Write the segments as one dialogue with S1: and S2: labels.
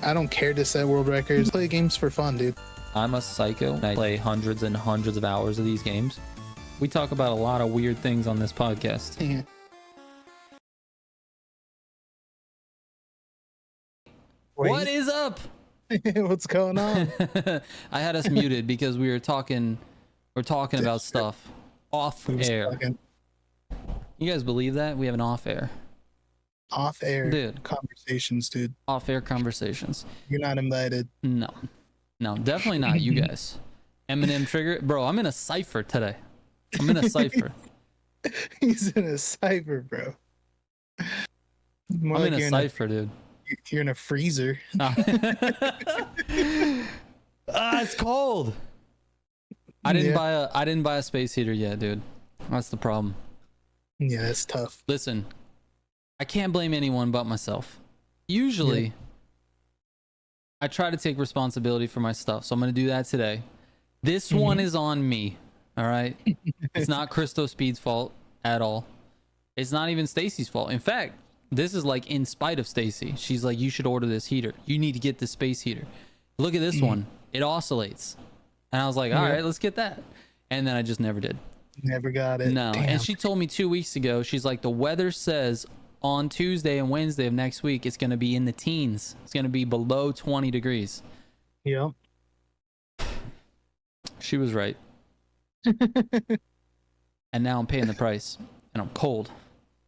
S1: I don't care to set world records. Play games for fun, dude.
S2: I'm a psycho. I play hundreds and hundreds of hours of these games. We talk about a lot of weird things on this podcast.
S1: Yeah.
S2: What is up?
S1: What's going on?
S2: I had us muted because we're talking about stuff off air. You guys believe that? We have an off air.
S1: Off air
S2: Dude.
S1: conversations, dude.
S2: Off air conversations.
S1: You're not invited.
S2: No, definitely not you guys. Eminem trigger. Bro, I'm in a cipher today. I'm in a cipher.
S1: He's in a cipher, bro. More
S2: I'm
S1: like
S2: in a
S1: you're
S2: cipher, dude.
S1: You're in a freezer.
S2: It's cold. I didn't buy a space heater yet, dude. That's the problem.
S1: Yeah, that's tough.
S2: Listen, I can't blame anyone but myself. Usually, I try to take responsibility for my stuff, so I'm gonna do that today. This one is on me. All right. It's not Christo Speed's fault at all. It's not even Stacy's fault. In fact, this is like in spite of Stacy. She's like, you should order this heater. You need to get this space heater. Look at this one. It oscillates. And I was like, all right, let's get that. And then I just never did.
S1: Never got it.
S2: No.
S1: Damn.
S2: And she told me 2 weeks ago, she's like, the weather says on Tuesday and Wednesday of next week, it's going to be in the teens. It's going to be below 20 degrees.
S1: Yep.
S2: She was right. And now I'm paying the price. And I'm cold.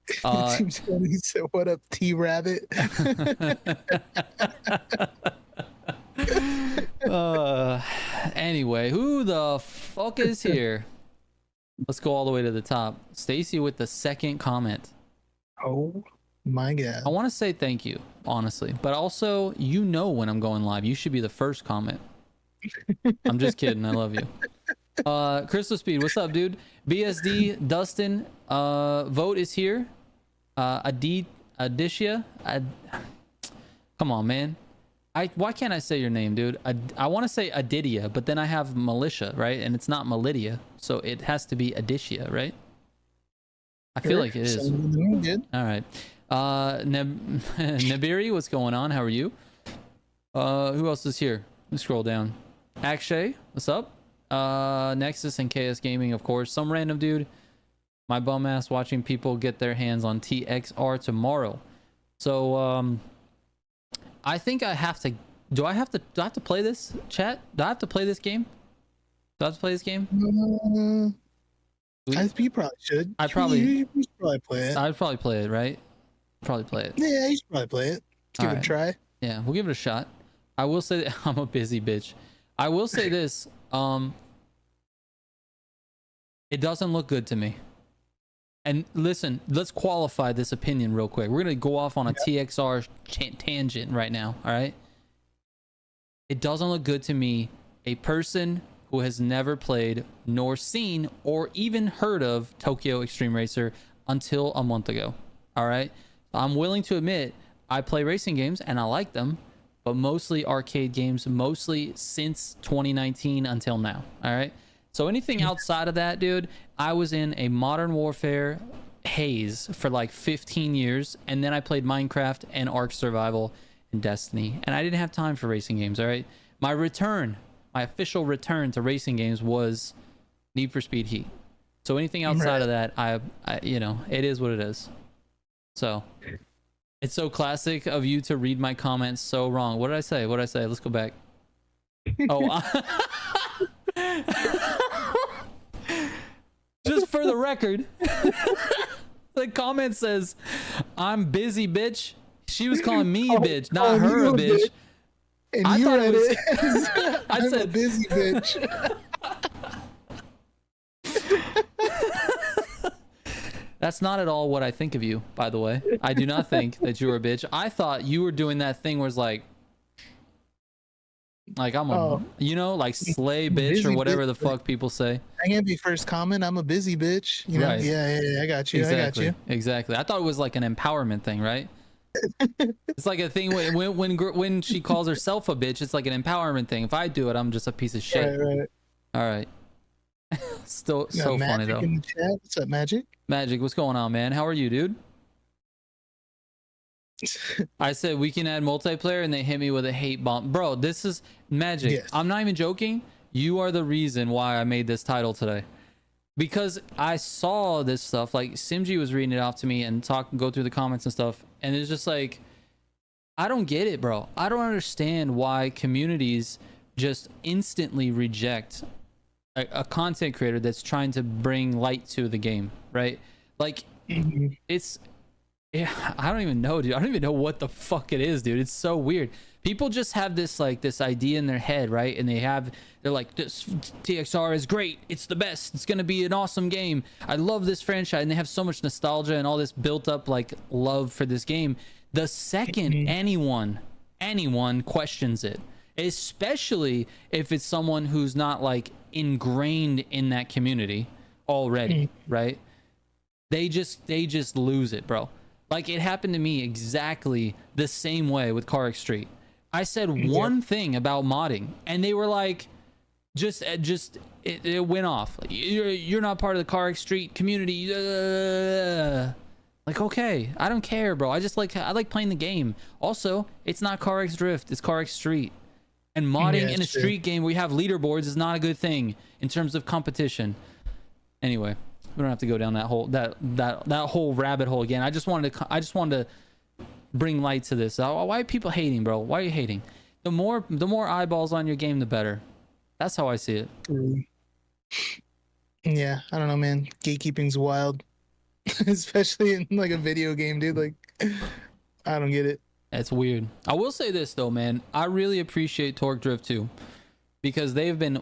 S1: He said, what up, T-Rabbit?
S2: Anyway, who the fuck is here? Let's go all the way to the top. Stacy with the second comment.
S1: Oh my god.
S2: I want to say thank you, honestly, but also, you know, when I'm going live, you should be the first comment. I'm just kidding. I love you. Crystal Speed, what's up, dude? BSD, Dustin, vote is here. Adicia, come on, man. Why can't I say your name, dude? I want to say Adidia, but then I have Militia, right? And it's not Militia, so it has to be Adicia, right? I feel like it is.
S1: Good.
S2: All right. Nabiri, what's going on? How are you? Who else is here? Let's scroll down. Akshay, what's up? Nexus and KS Gaming, of course. Some random dude. My bum ass watching people get their hands on TXR tomorrow. So I think I have to. Do I have to play this, chat? Do I have to play this game? Do I have to play this game?
S1: You probably should.
S2: You should probably
S1: play it.
S2: I'd probably play it, right? Probably play it.
S1: Yeah, you should probably play it. Give it a try.
S2: Yeah, we'll give it a shot. I will say that I'm a busy bitch. I will say this. It doesn't look good to me. And listen, let's qualify this opinion real quick. We're going to go off on a TXR tangent right now, all right? It doesn't look good to me, a person who has never played nor seen or even heard of Tokyo Extreme Racer until a month ago, all right? I'm willing to admit I play racing games and I like them, but mostly arcade games, mostly since 2019 until now, all right? So anything outside of that, dude, I was in a Modern Warfare haze for like 15 years, and then I played Minecraft and Ark Survival and Destiny, and I didn't have time for racing games, all right? My official return to racing games was Need for Speed Heat. So anything outside of that, I you know, it is what it is. So it's so classic of you to read my comments so wrong. What did I say? What did I say? Let's go back. Oh, just for the record, the comment says, I'm busy, bitch. She was calling me a bitch, not her a bitch.
S1: And
S2: I thought it was
S1: I said a busy bitch.
S2: That's not at all what I think of you, by the way. I do not think that you're a bitch. I thought you were doing that thing where it's like I'm a, you know, like slay bitch or whatever the fuck people say.
S1: I can't be first comment. I'm a busy bitch. You know?
S2: Right.
S1: Yeah, I got you.
S2: Exactly.
S1: I got you.
S2: Exactly. I thought it was like an empowerment thing, right? It's like a thing when she calls herself a bitch, it's like an empowerment thing. If I do it, I'm just a piece of shit.
S1: Right.
S2: All right. Still so funny though.
S1: In the chat. What's up, Magic?
S2: Magic, what's going on, man? How are you, dude? I said we can add multiplayer, and they hit me with a hate bomb. Bro, this is Magic.
S1: Yes.
S2: I'm not even joking. You are the reason why I made this title today. Because I saw this stuff, like Simji was reading it off to me and go through the comments and stuff, and it's just like, I don't get it, bro. I don't understand why communities just instantly reject a content creator that's trying to bring light to the game, right? Like, it's, yeah, I don't even know, dude. I don't even know what the fuck it is, dude. It's so weird. People just have this idea in their head, right? And they're like, this TXR is great. It's the best. It's gonna be an awesome game. I love this franchise, and they have so much nostalgia and all this built up like love for this game. The second anyone questions it, especially if it's someone who's not like ingrained in that community already, right? They just lose it, bro. Like, it happened to me exactly the same way with Car X Street. I said one thing about modding, and they were like, it went off. Like, you're not part of the Car X Street community. Like, okay, I don't care, bro. I like playing the game. Also, it's not Car X Drift, it's Car X Street. And modding in a street game where you have leaderboards is not a good thing in terms of competition. Anyway, we don't have to go down that whole rabbit hole again. I just wanted to bring light to this. Why are people hating, bro? Why are you hating? The more eyeballs on your game, the better. That's how I see it.
S1: Yeah, I don't know, man. Gatekeeping's wild. Especially in like a video game, dude. Like, I don't get it.
S2: It's weird. I will say this though, man. I really appreciate Torque Drift 2 because they've been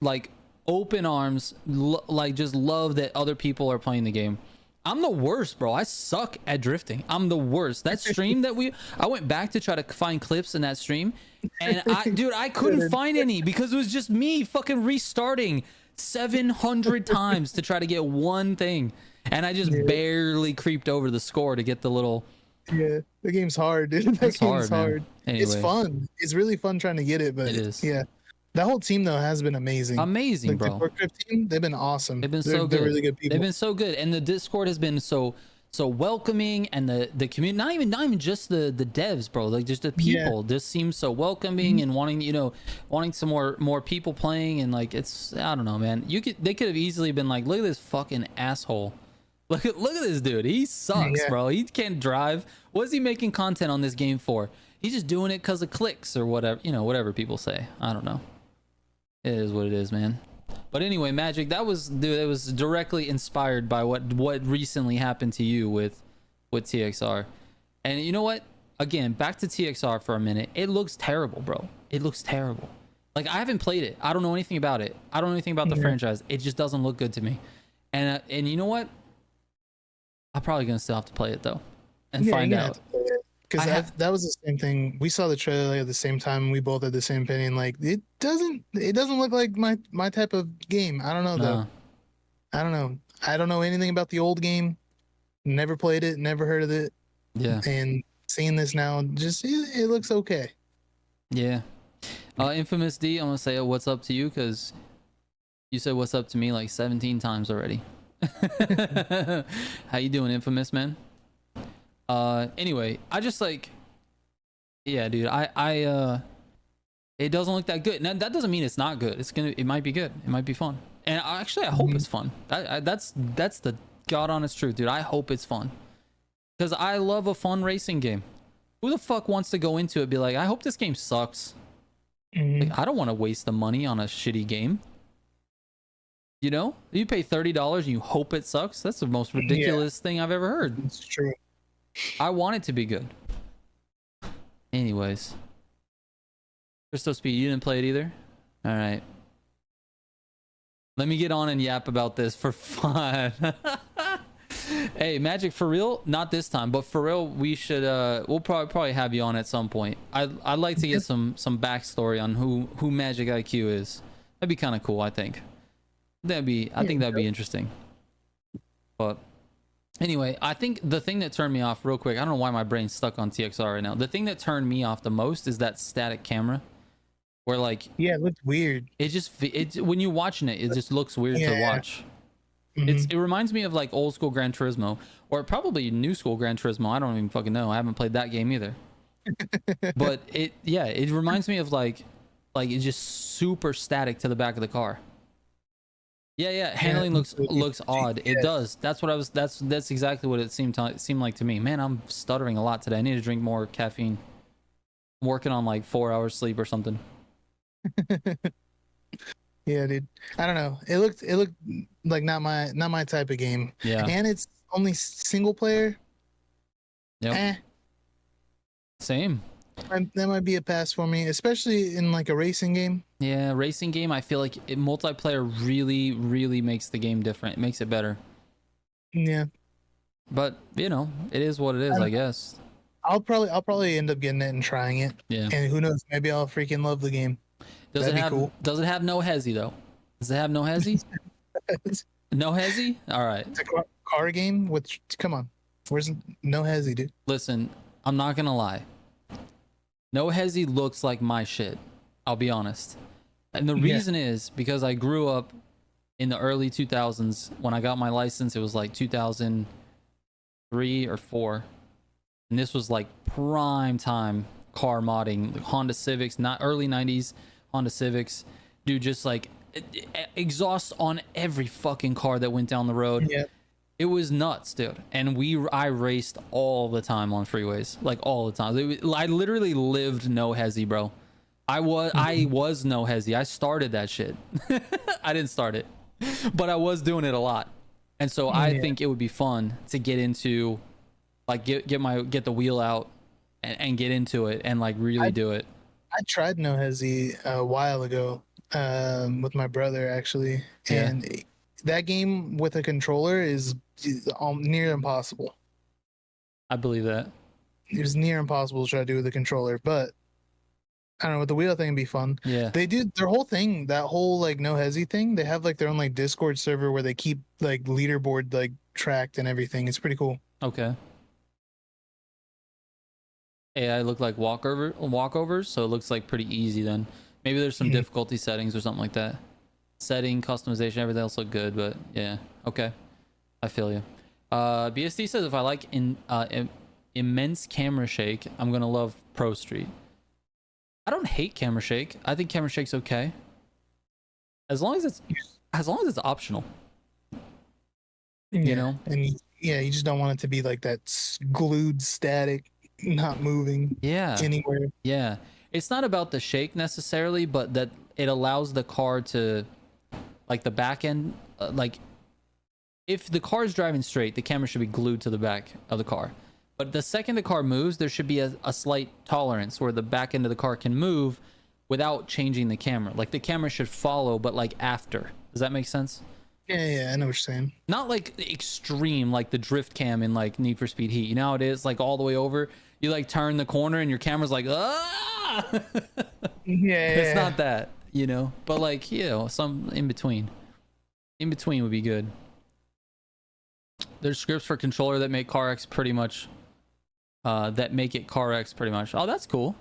S2: like open arms, like just love that other people are playing the game. I'm the worst, bro. I suck at drifting. I'm the worst. That stream that I went back to try to find clips in that stream, and I couldn't find any because it was just me fucking restarting 700 times to try to get one thing, and I just barely creeped over the score to get the little.
S1: Yeah, the game's hard, dude. That game's hard.
S2: Anyway.
S1: It's fun. It's really fun trying to get it, but
S2: it is.
S1: Yeah. That whole team though has been amazing.
S2: Amazing,
S1: like,
S2: bro.
S1: The Torque Drift team, they've been awesome.
S2: They've been so good.
S1: They're really good people.
S2: They've been so good, and the Discord has been so welcoming, and the community, not even just the devs, bro. Like just the people just seem so welcoming and wanting some more people playing, and like it's, I don't know, man. They could have easily been like, look at this fucking asshole. Look at this dude. He sucks, bro. He can't drive. What is he making content on this game for? He's just doing it because of clicks or whatever, whatever people say. I don't know. It is what it is, man. But anyway, Magic, that was directly inspired by what recently happened to you with TXR. And you know what? Again, back to TXR for a minute. It looks terrible, bro. It looks terrible. Like, I haven't played it. I don't know anything about it. I don't know anything about the franchise. It just doesn't look good to me. And you know what? I'm probably gonna still have to play it though, and find out.
S1: Because that was the same thing. We saw the trailer at the same time. And we both had the same opinion. Like, it doesn't look like my type of game. I don't know though. I don't know. I don't know anything about the old game. Never played it. Never heard of it.
S2: Yeah.
S1: And seeing this now, just it looks okay.
S2: Yeah. Infamous D, I'm gonna say what's up to you because you said what's up to me like 17 times already. How you doing, Infamous, man? Anyway, I just like, yeah, dude, it doesn't look that good. Now, that doesn't mean it's not good. It might be good. It might be fun. And actually, I hope it's fun. That's the God honest truth, dude. I hope it's fun because I love a fun racing game. Who the fuck wants to go into it and be like, I hope this game sucks? Like, I don't want to waste the money on a shitty game. You pay $30 and you hope it sucks. That's the most ridiculous thing I've ever heard.
S1: It's true.
S2: I want it to be good. Anyways, Crystal Speed, you didn't play it either? All right. Let me get on and yap about this for fun. Hey, Magic, for real? Not this time, but for real, we should. We'll probably have you on at some point. I'd like to get some backstory on who Magic IQ is. That'd be kind of cool, I think. I think that'd be interesting. But anyway, I think the thing that turned me off real quick, I don't know why my brain's stuck on TXR right now. The thing that turned me off the most is that static camera where like,
S1: it looked weird.
S2: It when you're watching it, it just looks weird to watch. It reminds me of like old school Gran Turismo, or probably new school Gran Turismo. I don't even fucking know. I haven't played that game either. But it reminds me of like it's just super static to the back of the car. Yeah, handling looks odd. It does. That's what I was. That's exactly what it seemed like to me. Man, I'm stuttering a lot today. I need to drink more caffeine. I'm working on like 4 hours sleep or something.
S1: Yeah, dude. I don't know. It looked like not my type of game.
S2: Yeah.
S1: And it's only single player.
S2: Yep.
S1: Same. That might be a pass for me, especially in like a racing game.
S2: Yeah, racing game. I feel like multiplayer really makes the game different. It makes it better.
S1: Yeah.
S2: But it is what it is, I guess.
S1: I'll probably end up getting it and trying it.
S2: Yeah.
S1: And who knows? Maybe I'll freaking love the game.
S2: Does it have no hezzy though? Does it have no hezzy? No hezzy? All right.
S1: It's a car game with. Come on, where's no hezzy, dude?
S2: Listen, I'm not gonna lie. No hezzy looks like my shit. I'll be honest. And the reason is because I grew up in the early 2000s. When I got my license, it was like 2003 or 4. And this was like prime time car modding. Like Honda Civics, not early 90s Honda Civics. Dude, just like exhaust on every fucking car that went down the road.
S1: Yeah.
S2: It was nuts, dude. And I raced all the time on freeways, like all the time. I literally lived no hezzy, bro. I was no hezzy. I started that shit. I didn't start it, but I was doing it a lot. And so I think it would be fun to get into, like get the wheel out and get into it and like really do it.
S1: I tried no hezzy a while ago with my brother actually, and that game with a controller is near impossible.
S2: I believe that.
S1: It was near impossible to try to do with a controller, but I don't know, with the wheel thing it'd be fun.
S2: Yeah.
S1: They do their whole thing, that whole like no hezzy thing. They have like their own like Discord server where they keep like leaderboard like tracked and everything. It's pretty cool.
S2: Okay. AI look like walkovers, so it looks like pretty easy then. Maybe there's some difficulty settings or something like that. Setting, customization, everything else look good, but yeah, okay. I feel you. BSD says if I like immense camera shake, I'm gonna love Pro Street. I don't hate camera shake. I think camera shake's okay. As long as it's optional. You know?
S1: And you just don't want it to be like that glued static, not moving anywhere.
S2: Yeah. It's not about the shake necessarily, but that it allows the car to, like the back end, like if the car is driving straight, the camera should be glued to the back of the car. But the second the car moves, there should be a slight tolerance where the back end of the car can move without changing the camera. Like the camera should follow, but like after. Does that make sense?
S1: Yeah, I know what you're saying.
S2: Not like extreme, like the drift cam in like Need for Speed Heat. You know how it is, like all the way over. You like turn the corner and your camera's like, ah. It's not that, you know. But like, some in between. In between would be good. There's scripts for controller that make CarX pretty much. That make it CarX pretty much. Oh, that's cool.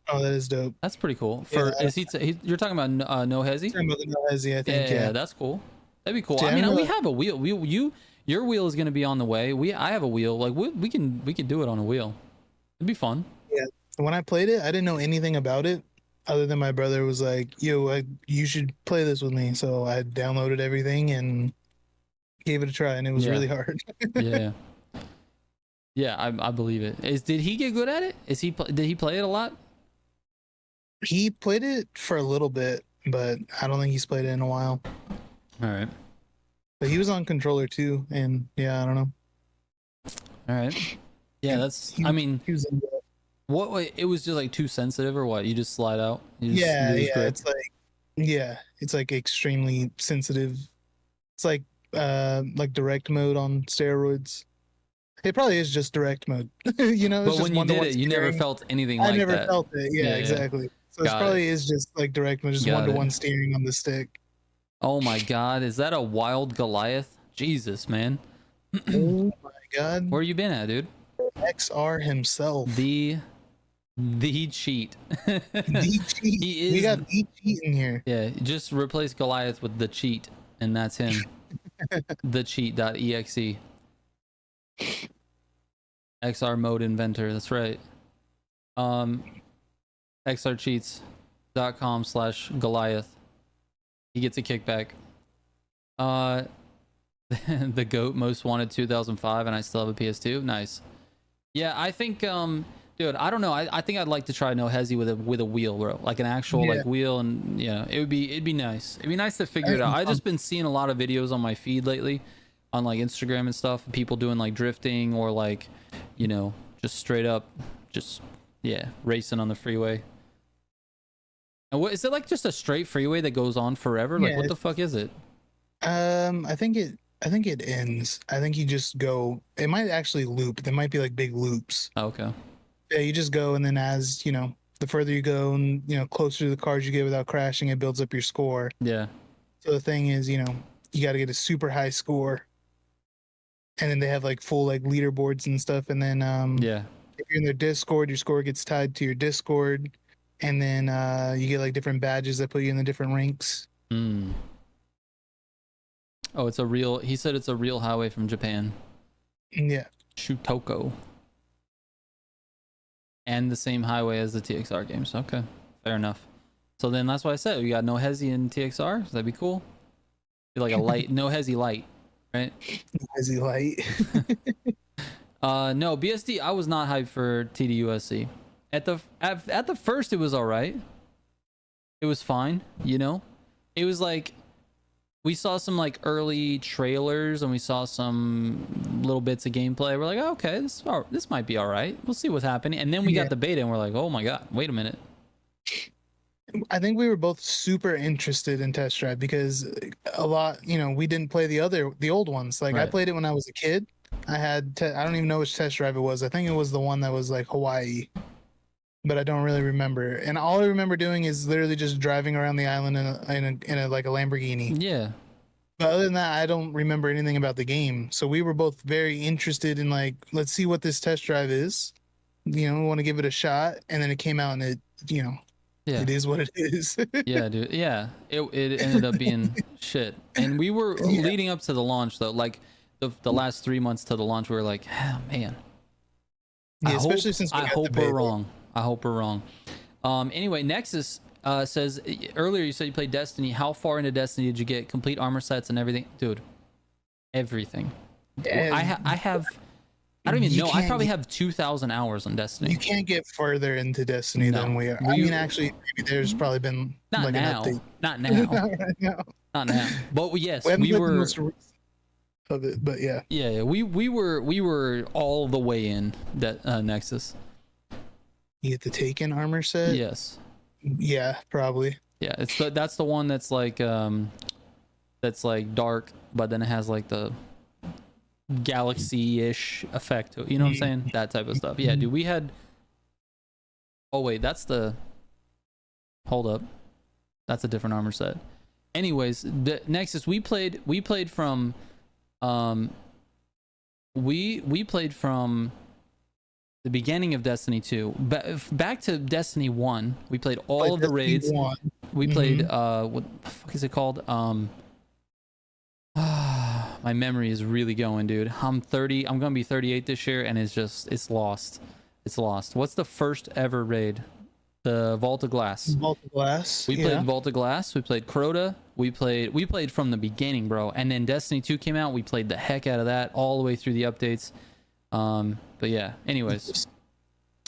S1: Oh, that is dope.
S2: That's pretty cool. For you're talking about no hezzy?
S1: I'm talking about no hezzy, I think.
S2: Yeah, that's cool. That'd be cool. I mean, we have a wheel. Your wheel is gonna be on the way. I have a wheel. Like we can do it on a wheel. It'd be fun.
S1: Yeah. When I played it, I didn't know anything about it other than my brother was like, "Yo, you should play this with me." So I downloaded everything and gave it a try, and it was really hard.
S2: Yeah, I believe it. Did he get good at it? Did he play it a lot?
S1: He played it for a little bit, but I don't think he's played it in a while.
S2: All right.
S1: But he was on controller too, and I don't know.
S2: All right. Yeah, that's. I mean, what? It was just like too sensitive, or what? You just slide out.
S1: It's like extremely sensitive. It's like direct mode on steroids. It probably is just direct mode, you know.
S2: But when you did it, you never felt anything like that.
S1: I never felt it. Yeah, exactly. So it probably is just like direct mode, just one-to-one steering on the stick.
S2: Oh my God, is that a wild Goliath? Jesus, man.
S1: Oh my God.
S2: Where you been at, dude?
S1: XR himself.
S2: The cheat.
S1: The cheat.
S2: He is.
S1: We got the cheat in here.
S2: Yeah, just replace Goliath with the cheat, and that's him. the cheat.exe. XR mode inventor. That's right. xrcheats.com/Goliath. He gets a kickback. The GOAT most wanted 2005, and I still have a PS2. Nice. Yeah, I think dude, I don't know. I think I'd like to try No Hesi with a wheel, bro. Like an actual like wheel, and it'd be nice. It'd be nice to figure it out. I've just been seeing a lot of videos on my feed lately, on like Instagram and stuff. People doing like drifting or like, just straight up, racing on the freeway. And what is it, like just a straight freeway that goes on forever? Like what the fuck is it?
S1: I think it ends. I think you just go. It might actually loop. There might be like big loops.
S2: Oh, okay.
S1: Yeah, you just go, and then as the further you go, and closer to the cars you get without crashing, it builds up your score.
S2: Yeah.
S1: So the thing is, you got to get a super high score, and then they have like full like leaderboards and stuff. And then if you're in their Discord, your score gets tied to your Discord, and then you get like different badges that put you in the different ranks.
S2: Oh, he said it's a real highway from Japan.
S1: Yeah.
S2: Shutoko. And the same highway as the TXR games. Okay, fair enough. So then that's why I said we got No Hesi in TXR. That'd be cool. Be like a light, No Hesi light, right?
S1: No Hesi light.
S2: No, BSD. I was not hyped for TDUSC. At the first, it was all right. It was fine. It was like we saw some like early trailers and we saw some little bits of gameplay. We're like, oh, okay, this might be all right. We'll see what's happening. And then we got the beta and we're like, oh my god, wait a minute.
S1: I think we were both super interested in Test Drive because a lot, we didn't play the old ones. Like I played it when I was a kid. I don't even know which Test Drive it was. I think it was the one that was like Hawaii, but I don't really remember. And all I remember doing is literally just driving around the island in a like a Lamborghini.
S2: Yeah.
S1: But other than that, I don't remember anything about the game. So we were both very interested in like, let's see what this Test Drive is. We want to give it a shot. And then it came out and it it is what it is.
S2: Yeah, dude. Yeah. It ended up being shit. And we were leading up to the launch though, like the last 3 months to the launch, we were like, oh man.
S1: Yeah, especially since
S2: I hope we're wrong. I hope we're wrong. Anyway, Nexus says earlier you said you played Destiny. How far into Destiny did you get? Complete armor sets and everything, dude. Everything. I don't even know. I probably have 2,000 hours on Destiny.
S1: You can't get further into Destiny than we are. I mean, actually, maybe there's probably been
S2: not
S1: like
S2: now.
S1: an update.
S2: Not now.
S1: Not right now.
S2: Not now. But yes,
S1: we
S2: were
S1: of it. But yeah.
S2: Yeah, we were all the way in that Nexus.
S1: You get the Taken armor set?
S2: Yes.
S1: Yeah, probably.
S2: Yeah, that's the one that's like dark, but then it has like the galaxy-ish effect to it. You know what I'm saying? That type of stuff. Yeah, dude, we had. Oh wait, hold up, that's a different armor set. Anyways, the Nexus we played from we played from the beginning of Destiny 2 back to Destiny 1. We played all of the raids. We played what the fuck is it called? My memory is really going, dude. I'm gonna be 38 this year, and it's lost. What's the first ever raid? The Vault of Glass.
S1: Vault of Glass.
S2: We played Vault of Glass. We played Crota. We played from the beginning, bro. And then Destiny 2 came out. We played the heck out of that all the way through the updates. But yeah, anyways,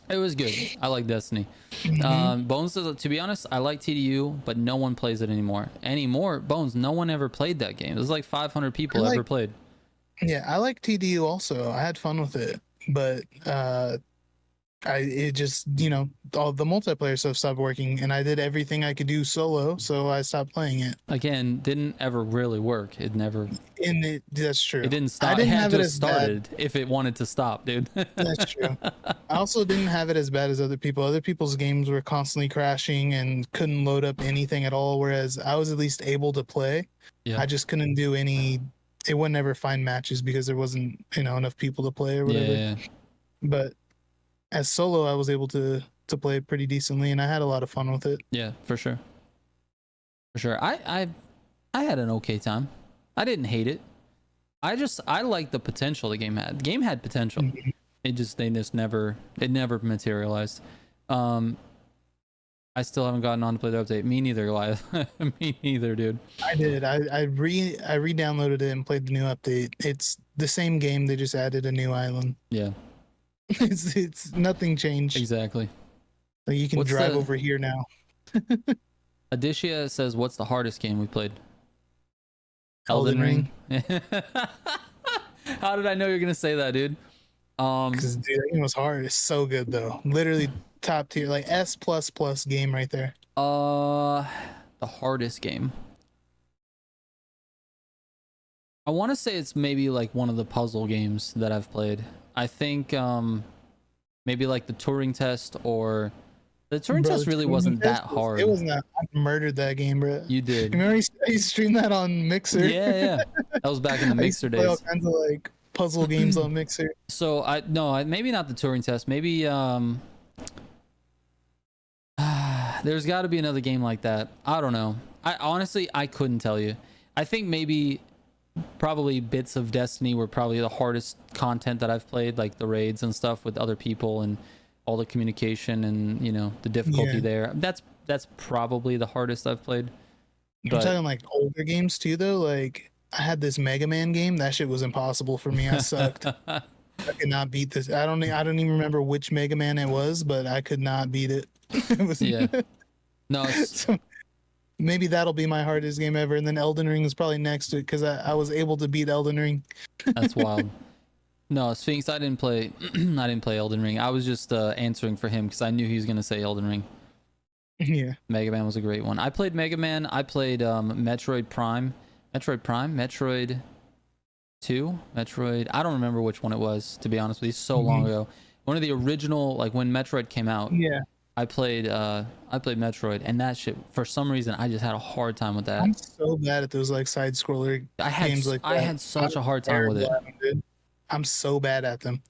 S2: it was good. I like Destiny. Bones says, to be honest, I like TDU, but no one plays it anymore. Bones, no one ever played that game. There's like 500 people ever played.
S1: Yeah, I like TDU also. I had fun with it, but it just all the multiplayer stuff stopped working, and I did everything I could do solo, so I stopped playing it.
S2: Again, didn't ever really work. It never.
S1: That's true.
S2: It didn't stop. It had to have started if it wanted to stop, dude.
S1: That's true. I also didn't have it as bad as other people. Other people's games were constantly crashing and couldn't load up anything at all, whereas I was at least able to play. Yeah. I just couldn't do any. It would never find matches because there wasn't enough people to play or whatever. Yeah. But as solo, I was able to play it pretty decently, and I had a lot of fun with it.
S2: Yeah, for sure. I had an okay time. I didn't hate it. I like the potential the game had. The game had potential. It just never materialized. I still haven't gotten on to play the update. Me neither, Goliath. Me neither, dude.
S1: I did. I re-downloaded it and played the new update. It's the same game. They just added a new island.
S2: Yeah.
S1: It's nothing changed.
S2: Exactly.
S1: Like you can drive over here now.
S2: Adicia says, "What's the hardest game we played?"
S1: Elden Ring.
S2: How did I know you're gonna say that, dude?
S1: Because dude, that game was hard. It's so good though. Literally top tier, like S++ game right there.
S2: The hardest game. I want to say it's maybe like one of the puzzle games that I've played. I think maybe like the Turing test, or the Turing test really wasn't that hard.
S1: It wasn't that. I murdered that game, bro.
S2: You did.
S1: You remember you streamed that on Mixer?
S2: Yeah. That was back in the Mixer days.
S1: All kinds of like puzzle games on Mixer.
S2: So maybe not the Turing test. Maybe there's got to be another game like that. I don't know. I honestly couldn't tell you. I think maybe probably Bits of Destiny were probably the hardest content that I've played, like the raids and stuff with other people and all the communication and the difficulty there. That's probably the hardest I've played.
S1: I'm talking like older games too, though. Like I had this Mega Man game. That shit was impossible for me. I sucked. I could not beat this. I don't even remember which Mega Man it was, but I could not beat it. No. So maybe that'll be my hardest game ever, and then Elden Ring is probably next to it because I was able to beat Elden Ring.
S2: That's wild. No, Sphinx, I didn't play Elden Ring. I was just answering for him because I knew he was gonna say Elden Ring.
S1: Yeah.
S2: Mega Man was a great one. I played Mega Man. I played Metroid 2, Metroid. I don't remember which one it was, to be honest with you. So long ago. One of the original, like when Metroid came out.
S1: Yeah.
S2: I played Metroid, and that shit, for some reason, I just had a hard time with that.
S1: I'm so bad at those like side scroller games like that.
S2: I had such a hard time with it.
S1: I'm so bad at them.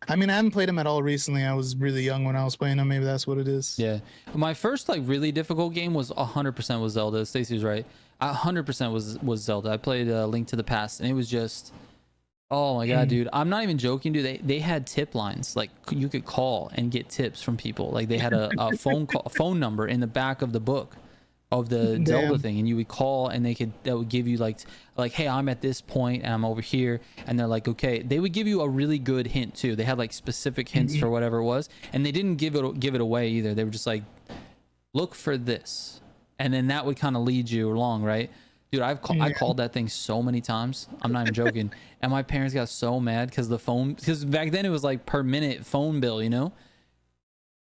S1: I mean, I haven't played them at all recently. I was really young when I was playing them. Maybe that's what it is.
S2: Yeah. My first like really difficult game was 100% was Zelda. Stacey was right. 100% was Zelda. I played Link to the Past, and it was just, oh my god, dude. I'm not even joking, dude. They had tip lines. Like you could call and get tips from people. Like they had a phone number in the back of the book of the Zelda thing, and you would call and that would give you like, hey, I'm at this point and I'm over here, and they're like, okay. They would give you a really good hint too. They had like specific hints for whatever it was, and they didn't give it away either. They were just like, look for this, and then that would kind of lead you along, right? Dude, I called that thing so many times. I'm not even joking. And my parents got so mad because back then it was like per minute phone bill,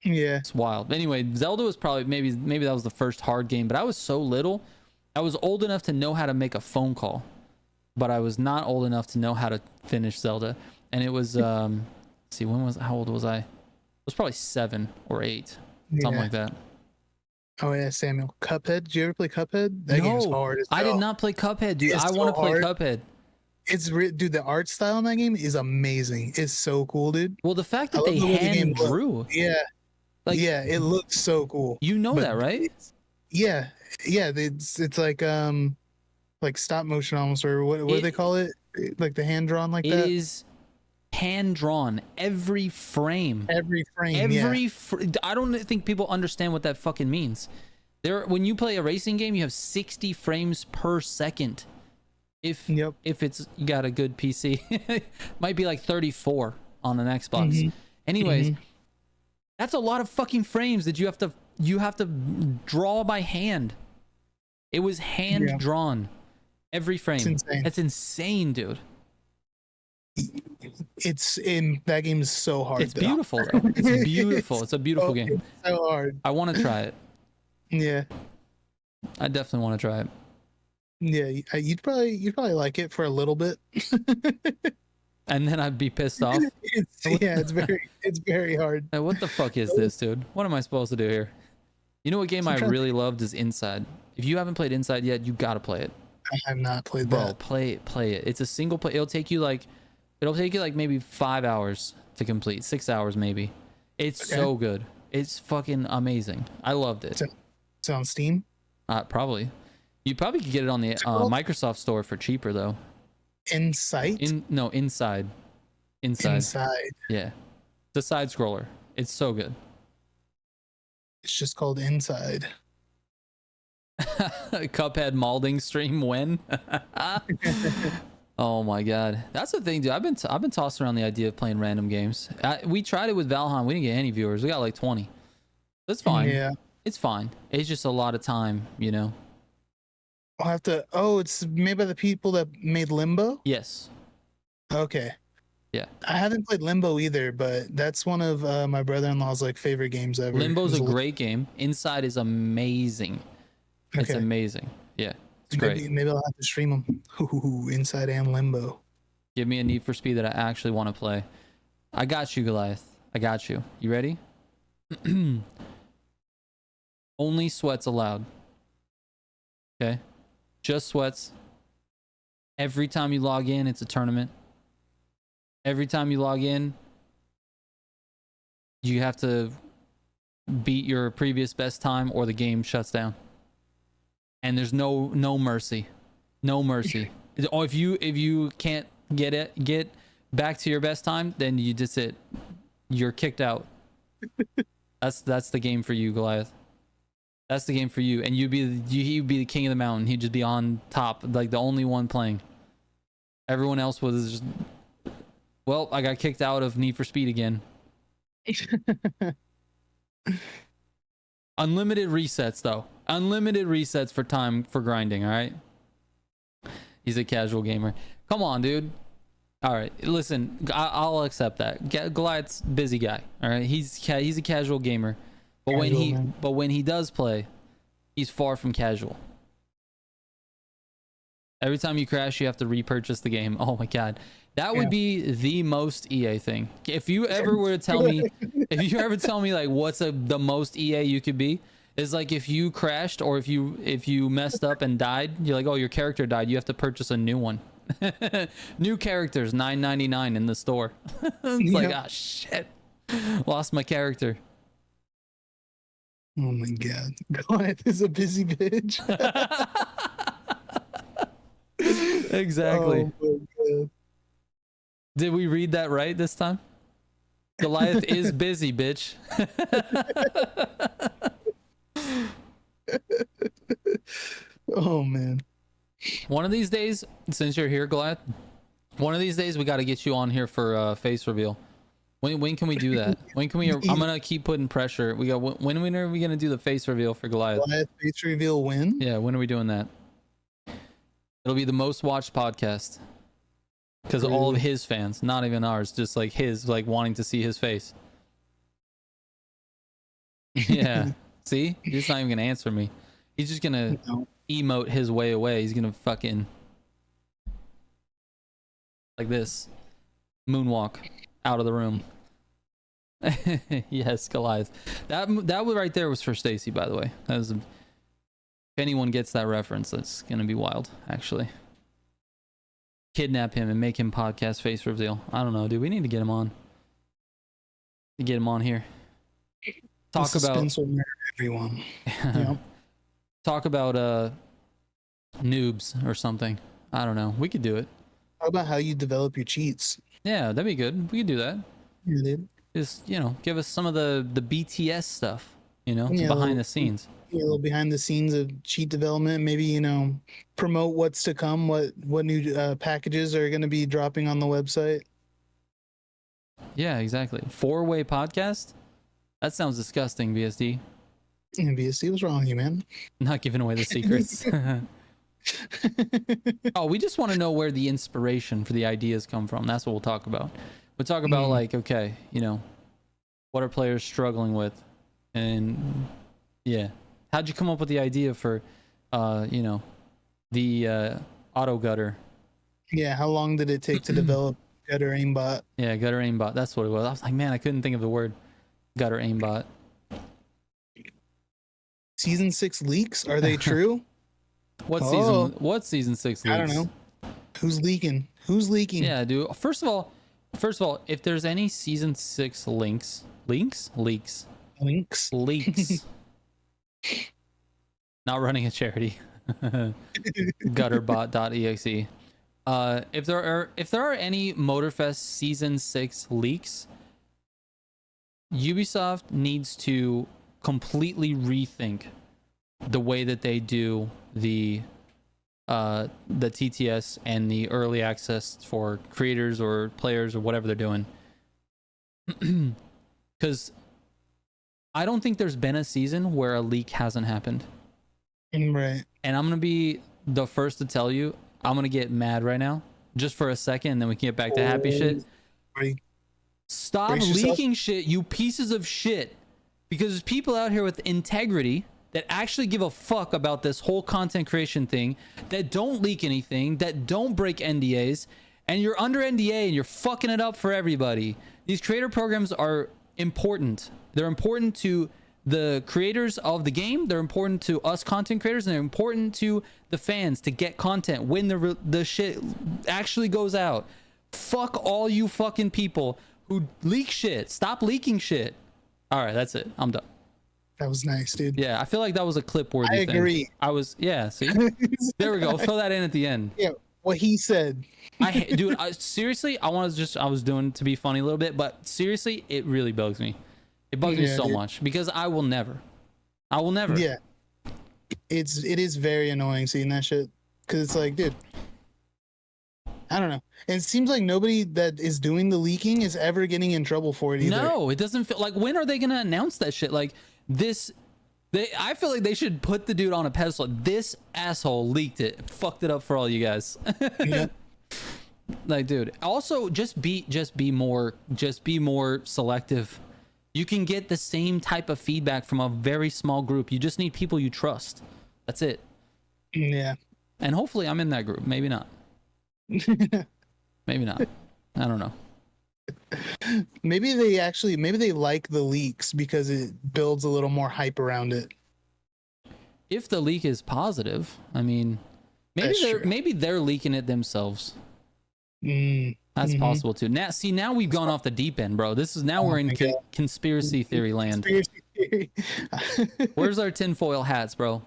S1: Yeah.
S2: It's wild. Anyway, Zelda was probably maybe that was the first hard game, but I was so little. I was old enough to know how to make a phone call, but I was not old enough to know how to finish Zelda. And it was how old was I? I was probably 7 or 8, something like that.
S1: Oh yeah, Samuel. Cuphead. Did you ever play Cuphead? That game's hard as hell.
S2: I did not play Cuphead, dude. I want to play Cuphead.
S1: Dude, the art style in that game is amazing. It's so cool, dude.
S2: Well, the fact that they hand drew.
S1: Yeah. Like, yeah, it looks so cool.
S2: You know that, right?
S1: Yeah. It's like stop motion almost, or what do they call it? Like the hand drawn like that?
S2: It is hand drawn. Every frame. I don't think people understand what that fucking means. When you play a racing game, you have 60 frames per second. If it's you got a good PC, might be like 34 on an Xbox. Anyways, that's a lot of fucking frames that you have to draw by hand. It was hand drawn, every frame. That's insane, dude.
S1: That game is so hard.
S2: It's beautiful though. It's beautiful. It's a beautiful game.
S1: It's so hard.
S2: I want to try it.
S1: Yeah, I
S2: definitely want to try it.
S1: Yeah, you'd probably like it for a little bit.
S2: And then I'd be pissed off.
S1: It's very hard.
S2: Hey, what the fuck is this, dude? What am I supposed to do here? You know what game I really loved is Inside. If you haven't played Inside yet, you gotta play it.
S1: I have not played
S2: Bro,
S1: that.
S2: play it. It's a single play. It'll take you like maybe 5 hours to complete, 6 hours maybe. It's so good. It's fucking amazing. I loved it.
S1: It's on Steam?
S2: Probably. You probably could get it on the Microsoft store for cheaper though.
S1: Insight?
S2: Inside.
S1: Inside.
S2: Yeah, the side scroller. It's so good.
S1: It's just called Inside.
S2: Cuphead molding stream when? Oh my god, that's the thing, dude. I've been tossing around the idea of playing random games. We tried it with Valheim. We didn't get any viewers. We got like 20. That's fine.
S1: Yeah.
S2: It's fine. It's just a lot of time, you know.
S1: I'll have to. Oh, it's made by the people that made Limbo.
S2: Yes.
S1: Okay.
S2: Yeah.
S1: I haven't played Limbo either, but that's one of my brother-in-law's like favorite games ever.
S2: Limbo's a great game. Inside is amazing. It's amazing. Yeah, it's great.
S1: Maybe I'll have to stream them. Ooh, Inside and Limbo.
S2: Give me a Need for Speed that I actually want to play. I got you, Goliath. I got you. You ready? Only sweats allowed. Okay? Just sweats. Every time you log in, it's a tournament. Every time you log in, you have to beat your previous best time or the game shuts down. And there's no mercy. No mercy. Or if you can't get back to your best time, then you're kicked out. That's the game for you, Goliath. That's the game for you. And you'd be the king of the mountain. He'd just be on top, like the only one playing. Everyone else was just, well, I got kicked out of Need for Speed again. Unlimited resets though. Unlimited resets for time for grinding, all right? He's a casual gamer. Come on, dude. All right, listen, I'll accept that. Goliath's busy guy, all right? He's a casual gamer. But when he does play, he's far from casual. Every time you crash, you have to repurchase the game. Oh my god. That would be the most EA thing. If you ever were to tell me, like what's the most EA you could be, is like if you crashed or if you messed up and died, you're like, oh, your character died, you have to purchase a new one. New characters, $9.99 in the store. It's like, ah, shit, lost my character.
S1: Oh my god, Goliath is a busy bitch.
S2: Exactly.
S1: Oh my god.
S2: Did we read that right this time? Goliath is busy, bitch.
S1: Oh man.
S2: One of these days, since you're here, Goliath, one of these days we got to get you on here for face reveal. When can we do that? When can we? I'm gonna keep putting pressure. We got when are we gonna do the face reveal for Goliath?
S1: Goliath face reveal when?
S2: Yeah, when are we doing that? It'll be the most watched podcast because all of his fans, not even ours, just like his, like wanting to see his face. Yeah. See, he's not even gonna answer me. He's just gonna emote his way away. He's gonna fucking like this, moonwalk out of the room. Yes, Goliath. That right there was for Stacy, by the way. That was if anyone gets that reference, that's gonna be wild. Actually, kidnap him and make him podcast face reveal. I don't know, dude. We need to get him on. Get him on here. Talk about
S1: suspense will murder everyone. Yep.
S2: Talk about noobs or something. I don't know. We could do it.
S1: How about how you develop your cheats?
S2: Yeah, that'd be good. We could do that.
S1: Yeah, dude.
S2: Just, give us some of the BTS stuff, behind the scenes.
S1: Yeah, a little behind the scenes of cheat development. Maybe, promote what's to come, what new packages are going to be dropping on the website.
S2: Yeah, exactly. 4-way podcast? That sounds disgusting, BSD.
S1: And BSD, what's wrong with you, man?
S2: Not giving away the secrets. Oh, we just want to know where the inspiration for the ideas come from. That's what we'll talk about. We'll talk about like, okay, what are players struggling with? And yeah. How'd you come up with the idea for, the auto gutter?
S1: Yeah, how long did it take to develop gutter aimbot?
S2: Yeah, gutter aimbot. That's what it was. I was like, man, I couldn't think of the word. Gutter aimbot.
S1: Season 6 leaks? Are they true?
S2: What season 6 leaks?
S1: I don't know. Who's leaking? Who's leaking?
S2: Yeah, dude. First of all, if there's any season 6 leaks. Not running a charity. Gutterbot.exe. If there are any Motorfest Season 6 leaks, Ubisoft needs to completely rethink the way that they do the TTS and the early access for creators or players or whatever they're doing. Because I don't think there's been a season where a leak hasn't happened.
S1: Right.
S2: And I'm gonna be the first to tell you, I'm gonna get mad right now, just for a second, and then we can get back to happy shit. Stop leaking shit, you pieces of shit. Because there's people out here with integrity that actually give a fuck about this whole content creation thing, that don't leak anything, that don't break NDAs, and you're under NDA and you're fucking it up for everybody. These creator programs are important. They're important to the creators of the game, they're important to us content creators, and they're important to the fans to get content when the shit actually goes out. Fuck all you fucking people who leak shit. Stop leaking shit. All right, that's it. I'm done.
S1: That was nice, dude.
S2: Yeah, I feel like that was a clip worthy thing.
S1: I agree.
S2: Yeah, see? There we go. Throw that in at the end.
S1: Yeah, what he said.
S2: Dude, seriously, I was doing to be funny a little bit, but seriously, it really bugs me. It bugs me so much because I will never.
S1: Yeah. It is very annoying seeing that shit. Because it's like, dude, I don't know. And it seems like nobody that is doing the leaking is ever getting in trouble for it either.
S2: No, it doesn't feel like, when are they going to announce that shit? Like this, I feel like they should put the dude on a pedestal. This asshole leaked it, fucked it up for all you guys.
S1: Yeah.
S2: Like, dude, also just be more selective. You can get the same type of feedback from a very small group. You just need people you trust. That's it.
S1: Yeah.
S2: And hopefully I'm in that group. Maybe not. Maybe not. I don't know.
S1: Maybe they like the leaks because it builds a little more hype around it.
S2: If the leak is positive, I mean, maybe they're leaking it themselves. That's possible too. Now we've gone off the deep end, bro. We're in conspiracy theory land.
S1: Conspiracy theory.
S2: Where's our tinfoil hats, bro?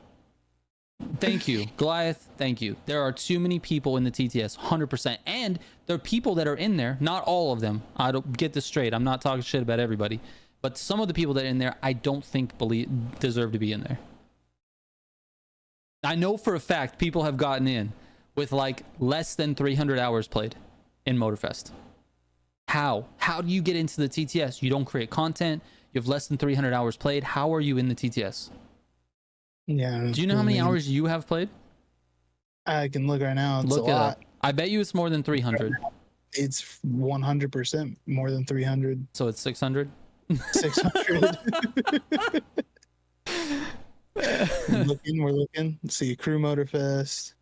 S2: Thank you, Goliath. Thank you. There are too many people in the TTS, 100%, and there are people that are in there. Not all of them. I don't get this straight. I'm not talking shit about everybody, but some of the people that are in there, I don't think deserve to be in there. I know for a fact people have gotten in with like less than 300 hours played in Motorfest. How do you get into the TTS? You don't create content. You have less than 300 hours played. How are you in the TTS?
S1: Yeah.
S2: Do you know how many hours you have played?
S1: I can look right now. It's
S2: look
S1: a lot.
S2: Up. I bet you it's more than 300.
S1: It's 100% more than 300.
S2: So it's 600?
S1: 600. We're looking. Let's see. Crew Motorfest.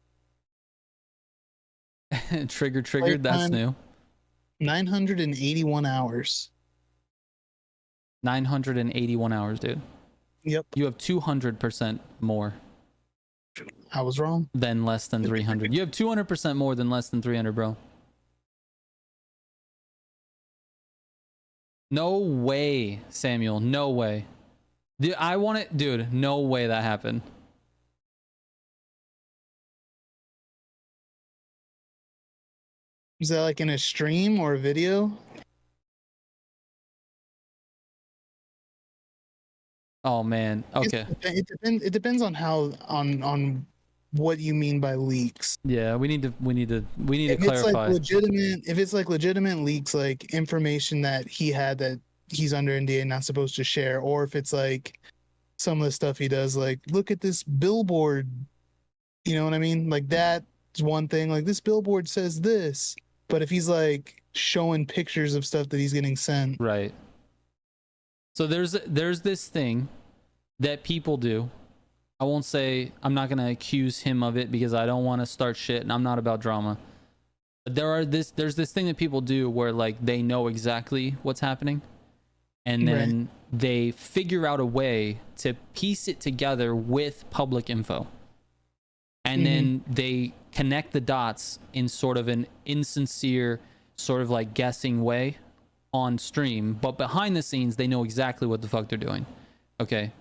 S2: Triggered. That's new.
S1: 981 hours.
S2: 981 hours, dude.
S1: Yep.
S2: You have 200% more.
S1: I was wrong.
S2: Than less than 300. You have 200% more than less than 300, bro. No way, Samuel. No way. Dude, I want it. Dude, no way that happened.
S1: Is that like in a stream or a video?
S2: Oh man. Okay.
S1: It depends on how on what you mean by leaks.
S2: Yeah, we need to
S1: if
S2: clarify.
S1: If it's like legitimate leaks, like information that he had that he's under NDA not supposed to share, or if it's like some of the stuff he does, like look at this billboard, you know what I mean? Like that's one thing. Like this billboard says this, but if he's like showing pictures of stuff that he's getting sent,
S2: right? So there's this thing that people do. I won't say, I'm not gonna accuse him of it because I don't want to start shit and I'm not about drama. But there's this thing that people do where like they know exactly what's happening, and then they figure out a way to piece it together with public info, and then they connect the dots in sort of an insincere, sort of like guessing way on stream, but behind the scenes they know exactly what the fuck they're doing. Okay.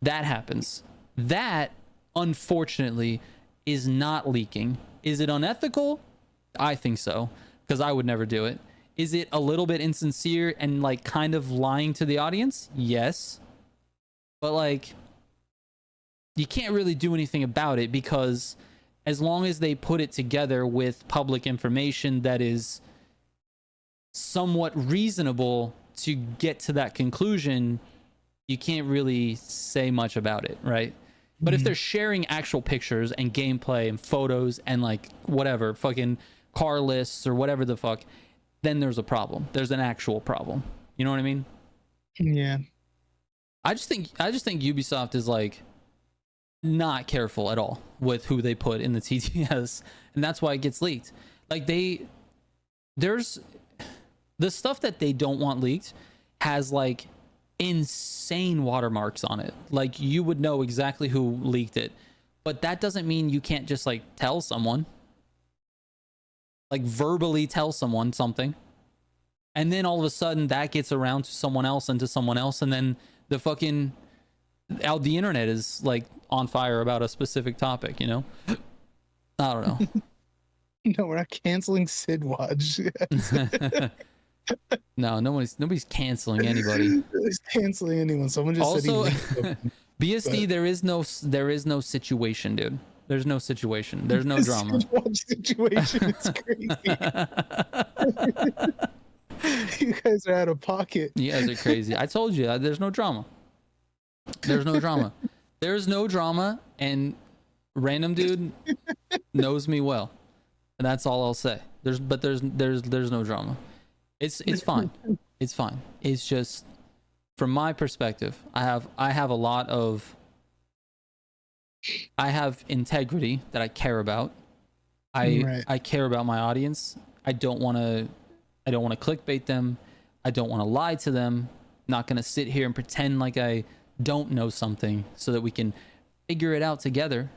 S2: That happens. That unfortunately is not leaking. Is it unethical? I think so, because I would never do it. Is it a little bit insincere and like kind of lying to the audience? Yes. But like, you can't really do anything about it, because as long as they put it together with public information that is somewhat reasonable to get to that conclusion, you can't really say much about it, right? But if they're sharing actual pictures and gameplay and photos and like whatever, fucking car lists or whatever the fuck, then there's a problem. There's an actual problem. You know what I mean?
S1: Yeah.
S2: I just think Ubisoft is like not careful at all with who they put in the TTS, and that's why it gets leaked. Like there's the stuff that they don't want leaked has like insane watermarks on it. Like you would know exactly who leaked it, but that doesn't mean you can't just like tell someone, like verbally tell someone something, and then all of a sudden that gets around to someone else and to someone else, and then the fucking out the internet is like on fire about a specific topic, you know? I don't know.
S1: No, we're not canceling Sid Watch.
S2: No, nobody's canceling anybody.
S1: Nobody's canceling anyone. Someone just
S2: also
S1: said
S2: BSD,
S1: but
S2: there is no situation, dude. There's no situation. There's no drama.
S1: Sid Watch situation is crazy. You guys are out of pocket.
S2: You guys are crazy. I told you, there's no drama. There's no drama. There's no drama, and random dude knows me well, and that's all I'll say. There's no drama. It's fine. It's fine. It's just, from my perspective, I have a lot of, I have integrity that I care about. I care about my audience. I don't want to clickbait them. I don't want to lie to them. I'm not going to sit here and pretend like I don't know something so that we can figure it out together.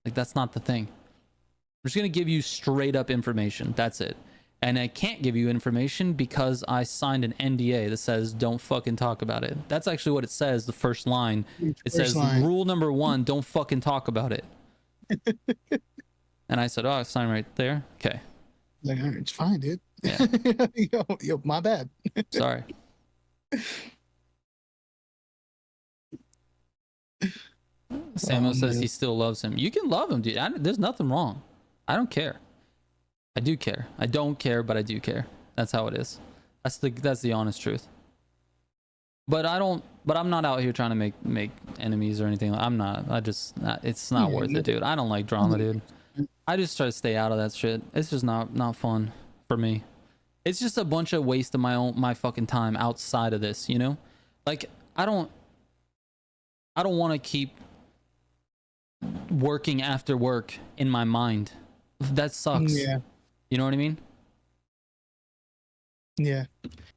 S2: Like, that's not the thing. I'm just going to give you straight up information. That's it. And I can't give you information because I signed an NDA that says don't fucking talk about it. That's actually what it says, the first line. It says rule number 1, don't fucking talk about it. And I said, oh, I signed right there. Okay.
S1: Like, all right, it's fine, dude.
S2: Yeah.
S1: yo, my bad.
S2: Sorry. Samuel says he still loves him. You can love him, dude. There's nothing wrong. I don't care. I do care. I don't care, but I do care. That's how it is. That's the honest truth. But I'm not out here trying to make enemies or anything. I'm not. It's not worth it, dude. I don't like drama, dude. I just try to stay out of that shit. It's just not fun for me. It's just a bunch of waste of my fucking time outside of this, you know? Like, I don't want to keep working after work in my mind. That sucks. Yeah. You know what I mean?
S1: Yeah.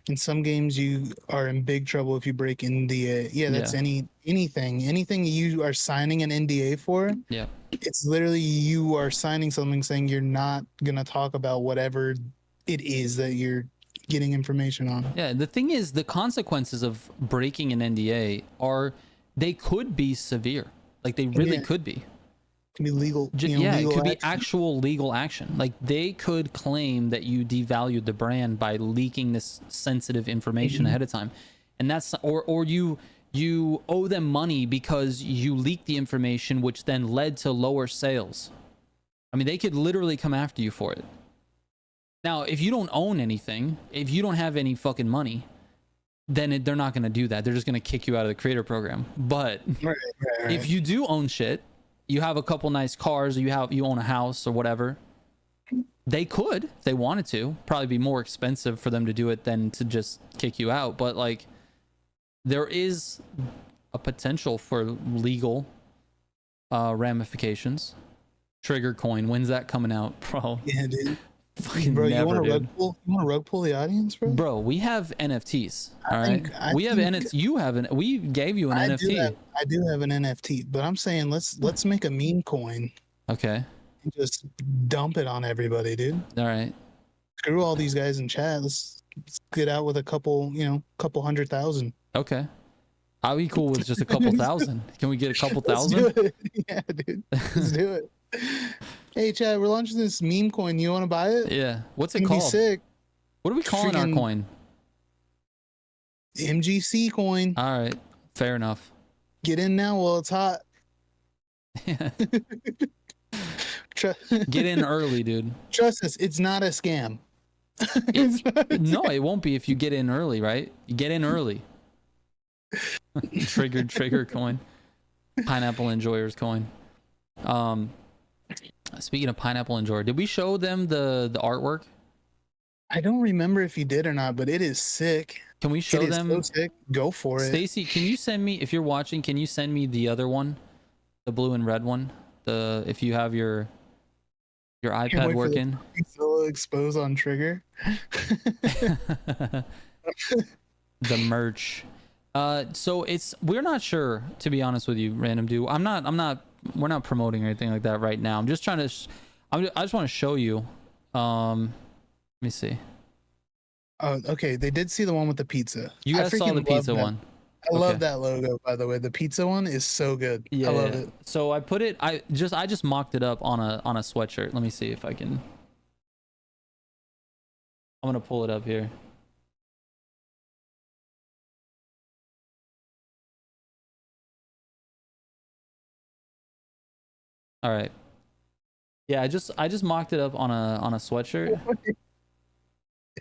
S1: In some games, you are in big trouble if you break NDA. That's anything you are signing an NDA for.
S2: Yeah.
S1: It's literally you are signing something saying you're not gonna talk about whatever it is that you're getting information on.
S2: Yeah. The thing is, the consequences of breaking an NDA they could be severe. Like, they really could be.
S1: Can be legal.
S2: It could be
S1: action.
S2: actual legal action. Like, they could claim that you devalued the brand by leaking this sensitive information ahead of time, and that's or you owe them money because you leaked the information, which then led to lower sales. I mean, they could literally come after you for it. Now, if you don't own anything, if you don't have any fucking money, then they're not going to do that. They're just going to kick you out of the creator program. But
S1: right.
S2: If you do own shit, you have a couple nice cars, you own a house or whatever, they could, if they wanted to. Probably be more expensive for them to do it than to just kick you out. But like, there is a potential for legal ramifications. Trigger coin, when's that coming out, bro?
S1: Yeah, dude.
S2: Fucking
S1: bro,
S2: never,
S1: you want
S2: dude.
S1: You want to rug pull the audience, bro?
S2: Bro, we have NFTs. All right, we have NFTs. We gave you an NFT.
S1: I do have an NFT, but I'm saying let's make a meme coin.
S2: Okay.
S1: And just dump it on everybody, dude.
S2: All right.
S1: Screw all these guys in chat. Let's get out with a couple 100,000.
S2: Okay. I'll be cool with just a couple thousand. Can we get a couple thousand?
S1: Let's do it. Yeah, dude. Let's do it. Hey, Chad, we're launching this meme coin. You want to buy it?
S2: Yeah. What's
S1: It's
S2: it
S1: gonna be
S2: called?
S1: sick.
S2: What are we calling our
S1: Freaking
S2: coin?
S1: MGC coin.
S2: All right. Fair enough.
S1: Get in now while it's hot.
S2: Get in early, dude.
S1: Trust us, it's not a scam.
S2: No, it won't be if you get in early, right? You get in early. Trigger coin. Pineapple enjoyers coin. Speaking of pineapple enjoyer, did we show them the artwork?
S1: I don't remember if you did or not, but it is sick.
S2: Can we show
S1: It is
S2: them?
S1: so sick. Go for it.
S2: Stacy, can you send me, if you're watching, can you send me the other one, the blue and red one? The if you have your iPad working.
S1: Solo expose on trigger.
S2: The merch. So we're not sure, to be honest with you, Random Dude. We're not promoting or anything like that right now. I'm just trying to I just want to show you. Let me see.
S1: Oh, okay. They did see the one with the pizza.
S2: You guys saw the pizza one.
S1: I love that logo, by the way. The pizza one is so good.
S2: Yeah,
S1: I love it.
S2: So I put it. I just mocked it up on a sweatshirt. Let me see if I can. I'm gonna pull it up here. All right. Yeah, I just mocked it up on a sweatshirt.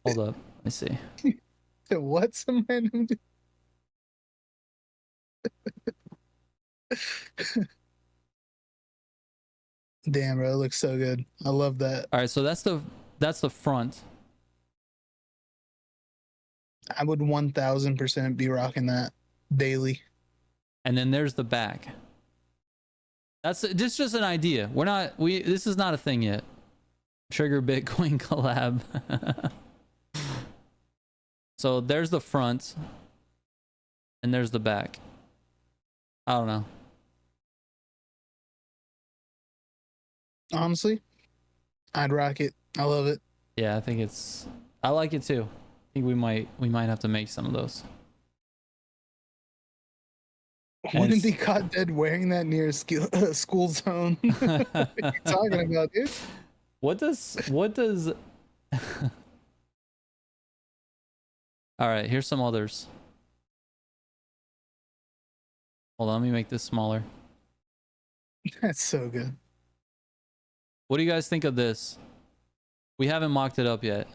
S2: Hold up. Let me see.
S1: What some random dude? Damn, bro, it looks so good. I love that.
S2: All right, so that's the front.
S1: I would 1000% be rocking that daily.
S2: And then there's the back. This is just an idea. This is not a thing yet. Trigger Bitcoin collab. So there's the front and there's the back. I don't know.
S1: Honestly, I'd rock it. I love it.
S2: Yeah, I like it too. I think we might have to make some of those.
S1: Wouldn't be caught dead wearing that near a school zone. What are you talking about, dude?
S2: What does All right, here's some others. Hold on, let me make this smaller.
S1: That's so good.
S2: What do you guys think of this? We haven't mocked it up yet.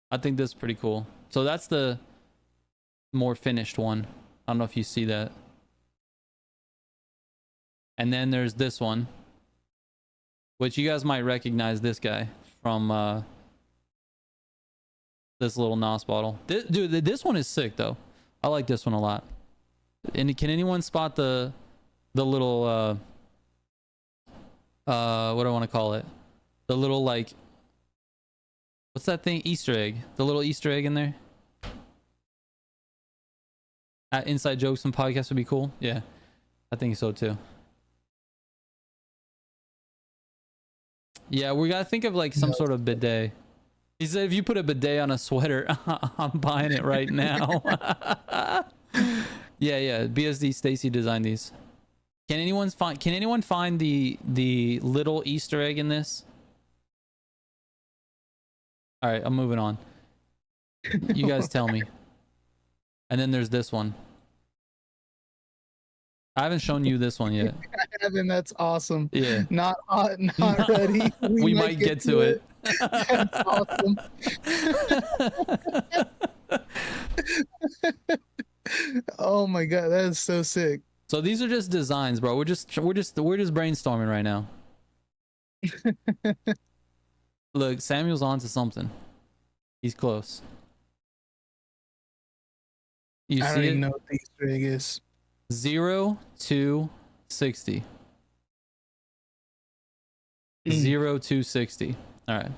S2: I think this is pretty cool. So that's the more finished one. I don't know if you see that. And then there's this one, which you guys might recognize this guy from this little NOS bottle. Dude, this one is sick though. I like this one a lot. And can anyone spot the little what do I want to call it? The little, like, what's that thing? Easter egg. The little Easter egg in there. Inside jokes and podcasts would be cool. Yeah, I think so too. Yeah, we gotta think of like some sort of bidet. He said if you put a bidet on a sweater, I'm buying it right now. Yeah. BSD Stacy designed these. Can anyone find the little Easter egg in this? All right, I'm moving on. You guys tell me. And then there's this one. I haven't shown you this one yet.
S1: Evan, that's awesome.
S2: Yeah.
S1: Not hot, not ready.
S2: We might get to it.
S1: That's awesome. Oh my god, that is so sick.
S2: So these are just designs, bro. We're just brainstorming right now. Look, Samuel's onto something. He's close. You
S1: I
S2: see
S1: don't
S2: it?
S1: even know what the Easter egg is.
S2: 0 to 60. 0 to 60. All right.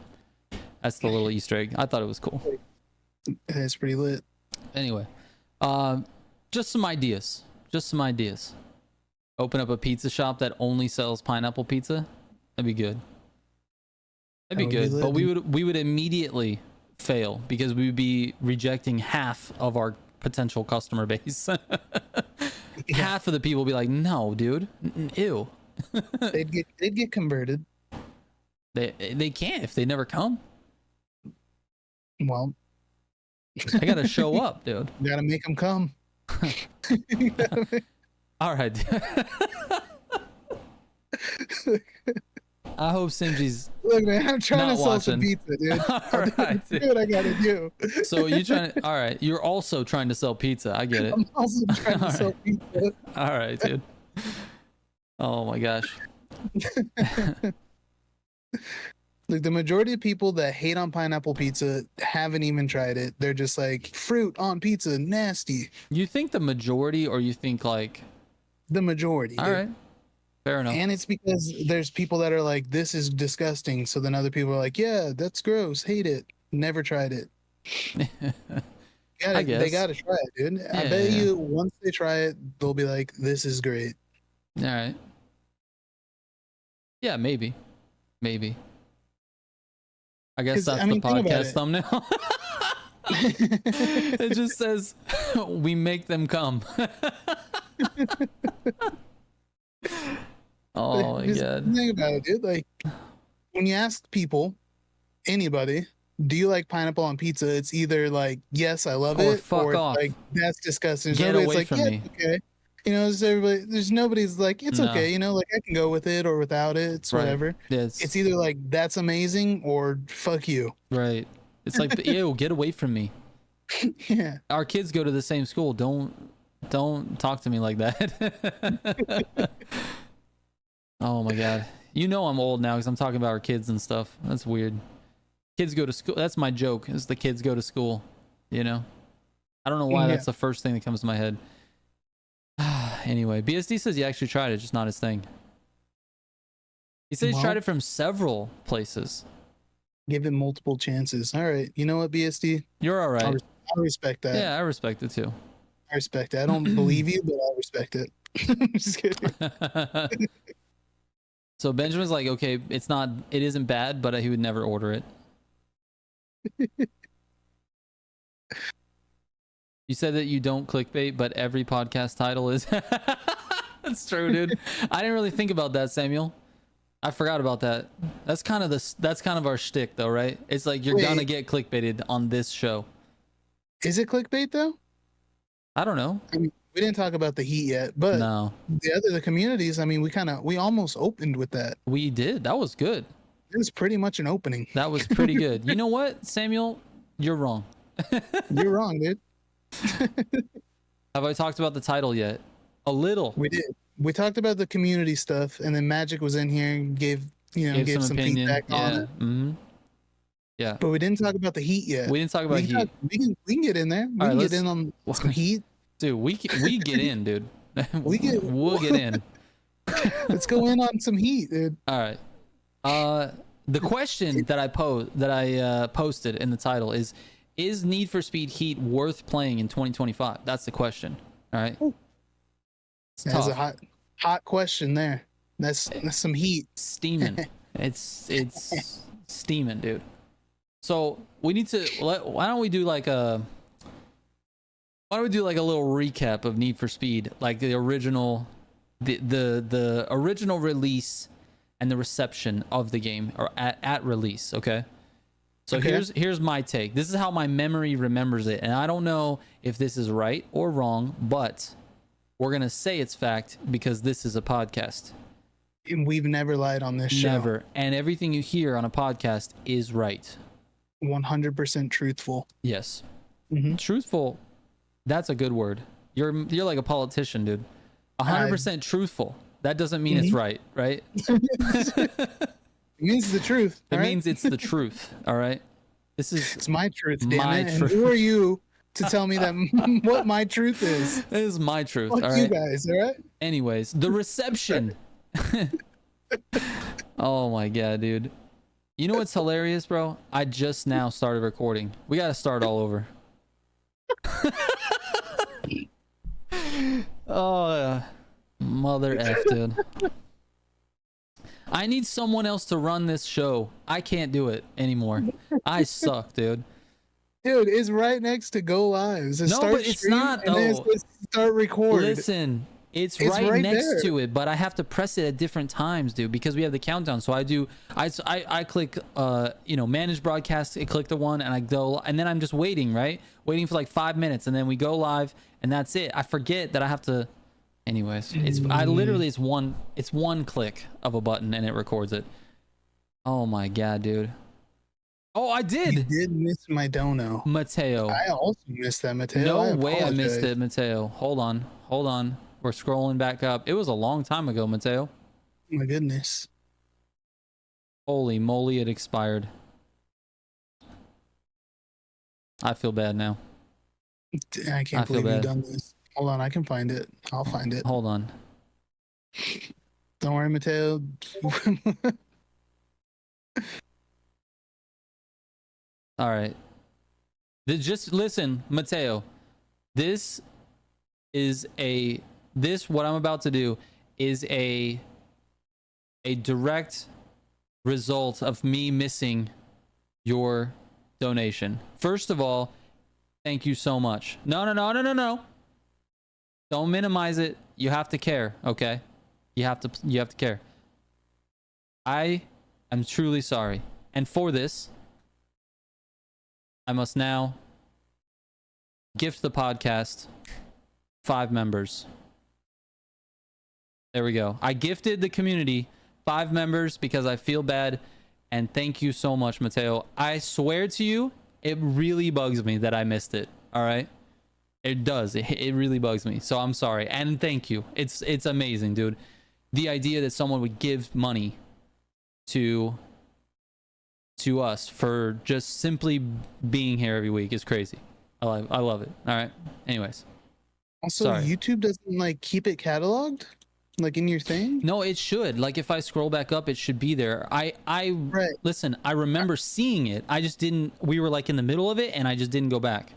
S2: That's the little Easter egg. I thought it was cool.
S1: That's pretty lit.
S2: Anyway, just some ideas. Open up a pizza shop that only sells pineapple pizza. That'd be good. That'd be good. But we would immediately fail because we would be rejecting half of our potential customer base. Half of the people would be like, no, dude. Ew.
S1: they'd get converted.
S2: They can't if they never come.
S1: Well,
S2: I gotta show up, dude.
S1: You gotta make them come.
S2: All right. I hope Simji's.
S1: Look, man, I'm trying to sell
S2: watching.
S1: some pizza, dude.
S2: All right,
S1: Do what I gotta do.
S2: So you trying to? All right, you're also trying to sell pizza. I get it.
S1: I'm also trying to sell pizza.
S2: All right, dude. Oh my gosh.
S1: Like the majority of people that hate on pineapple pizza haven't even tried it. They're just like, fruit on pizza, nasty.
S2: You think the majority, or you think like
S1: the majority?
S2: All right, fair enough.
S1: And it's because there's people that are like, this is disgusting. So then other people are like, yeah, that's gross, hate it, never tried it.
S2: I guess
S1: they gotta try it, dude. Yeah, I bet you once they try it, they'll be like, this is great.
S2: All right. Yeah, maybe. I guess that's the podcast thumbnail. It just says, we make them come. Oh my God.
S1: Think about it, dude. Like, when you ask people, anybody, do you like pineapple on pizza? It's either like, yes, I love it,
S2: fuck
S1: or
S2: off.
S1: like, that's disgusting.
S2: Get away
S1: like,
S2: from
S1: yeah,
S2: me.
S1: okay. You know, there's nobody's like, it's okay, you know, like I can go with it or without it. It's whatever. It's either like, that's amazing, or fuck you.
S2: Right. It's like, ew, get away from me.
S1: Yeah.
S2: Our kids go to the same school. Don't talk to me like that. Oh my God. You know I'm old now because I'm talking about our kids and stuff. That's weird. Kids go to school. That's my joke, is the kids go to school. You know? I don't know why that's the first thing that comes to my head. Anyway, BSD says he actually tried it, just not his thing. He said he's tried it from several places.
S1: Give it multiple chances. All right. You know what, BSD?
S2: You're all right.
S1: I respect that.
S2: Yeah, I respect it too.
S1: I respect it. I don't believe you, but I respect it. Just kidding.
S2: So Benjamin's like, okay, it isn't bad, but he would never order it. You said that you don't clickbait, but every podcast title is. That's true, dude. I didn't really think about that, Samuel. I forgot about that. That's kind of our shtick, though, right? It's like you're gonna get clickbaited on this show.
S1: Is it clickbait though?
S2: I don't know.
S1: I mean, we didn't talk about the heat yet, but
S2: no.
S1: The communities. I mean, we almost opened with that.
S2: We did. That was good.
S1: It was pretty much an opening.
S2: That was pretty good. You know what, Samuel? You're wrong.
S1: You're wrong, dude.
S2: Have I talked about the title yet? A little.
S1: We did. We talked about the community stuff, and then Magic was in here and gave some feedback on it.
S2: Mm-hmm. Yeah.
S1: But we didn't talk about the heat yet.
S2: We didn't talk about heat.
S1: We can get in there. We can get in on some heat.
S2: Dude, we get in, dude. We'll get in.
S1: Let's go in on some heat, dude.
S2: All right. The question that I posted in the title is Need for Speed Heat worth playing in 2025? That's the question. All right.
S1: That's a hot question there. That's some heat.
S2: Steaming. It's steaming, dude. So we need to why don't we do like a little recap of Need for Speed, like the original original release and the reception of the game, or at release, okay? So here's my take. This is how my memory remembers it, and I don't know if this is right or wrong, but we're gonna say it's fact because this is a podcast.
S1: And we've never lied on this show.
S2: Never. And everything you hear on a podcast is right.
S1: 100% truthful.
S2: Yes.
S1: Mm-hmm.
S2: Truthful. That's a good word. You're like a politician, dude. 100% truthful. That doesn't mean it's right? It
S1: means the truth.
S2: It means it's the truth. All right. It's
S1: my truth, damn it. And who are you to tell me that what my truth is?
S2: It is my truth.
S1: Fuck
S2: all right.
S1: You guys, all right?
S2: Anyways, the reception. Oh my God, dude. You know what's hilarious, bro? I just now started recording. We got to start all over. Oh, mother F, dude. I need someone else to run this show. I can't do it anymore. I suck, dude.
S1: Dude, it's right next to go live.
S2: No, but it's not, though.
S1: Start record.
S2: Listen, It's
S1: It's
S2: right
S1: right
S2: next
S1: there.
S2: to it, but I have to press it at different times, dude, because we have the countdown. So I click manage broadcast, I click the one, and I go, and then I'm just waiting, right? Waiting for like 5 minutes, and then we go live, and that's it. I forget that I have to. Anyways, it's one click of a button and it records it. Oh my god, dude. Oh, I
S1: You
S2: did.
S1: did miss my dono.
S2: Mateo.
S1: I also missed that, Mateo.
S2: No way I
S1: apologize.
S2: missed it, Mateo. Hold on. We're scrolling back up. It was a long time ago, Mateo.
S1: Oh my goodness.
S2: Holy moly, it expired. I feel bad now.
S1: I can't
S2: feel
S1: believe you've
S2: bad.
S1: done this. Hold on, I can find it. I'll find it.
S2: Hold on.
S1: Don't worry, Mateo.
S2: All right. Just listen, Mateo. What I'm about to do is a direct result of me missing your donation. First of all, thank you so much. No. Don't minimize it. You have to care, okay? You have to care. I am truly sorry. And for this, I must now gift the podcast 5 members. There we go. I gifted the community 5 members because I feel bad. And thank you so much, Mateo. I swear to you, it really bugs me that I missed it. All right? It does. It really bugs me. So I'm sorry. And thank you. It's amazing, dude. The idea that someone would give money to us for just simply being here every week is crazy. I love it. All right. Anyways.
S1: Also,
S2: Sorry.
S1: YouTube doesn't like keep it cataloged, like in your thing.
S2: No, it should. Like if I scroll back up, it should be there.
S1: Right.
S2: Listen, I remember seeing it. I just didn't. We were like in the middle of it, and I just didn't go back.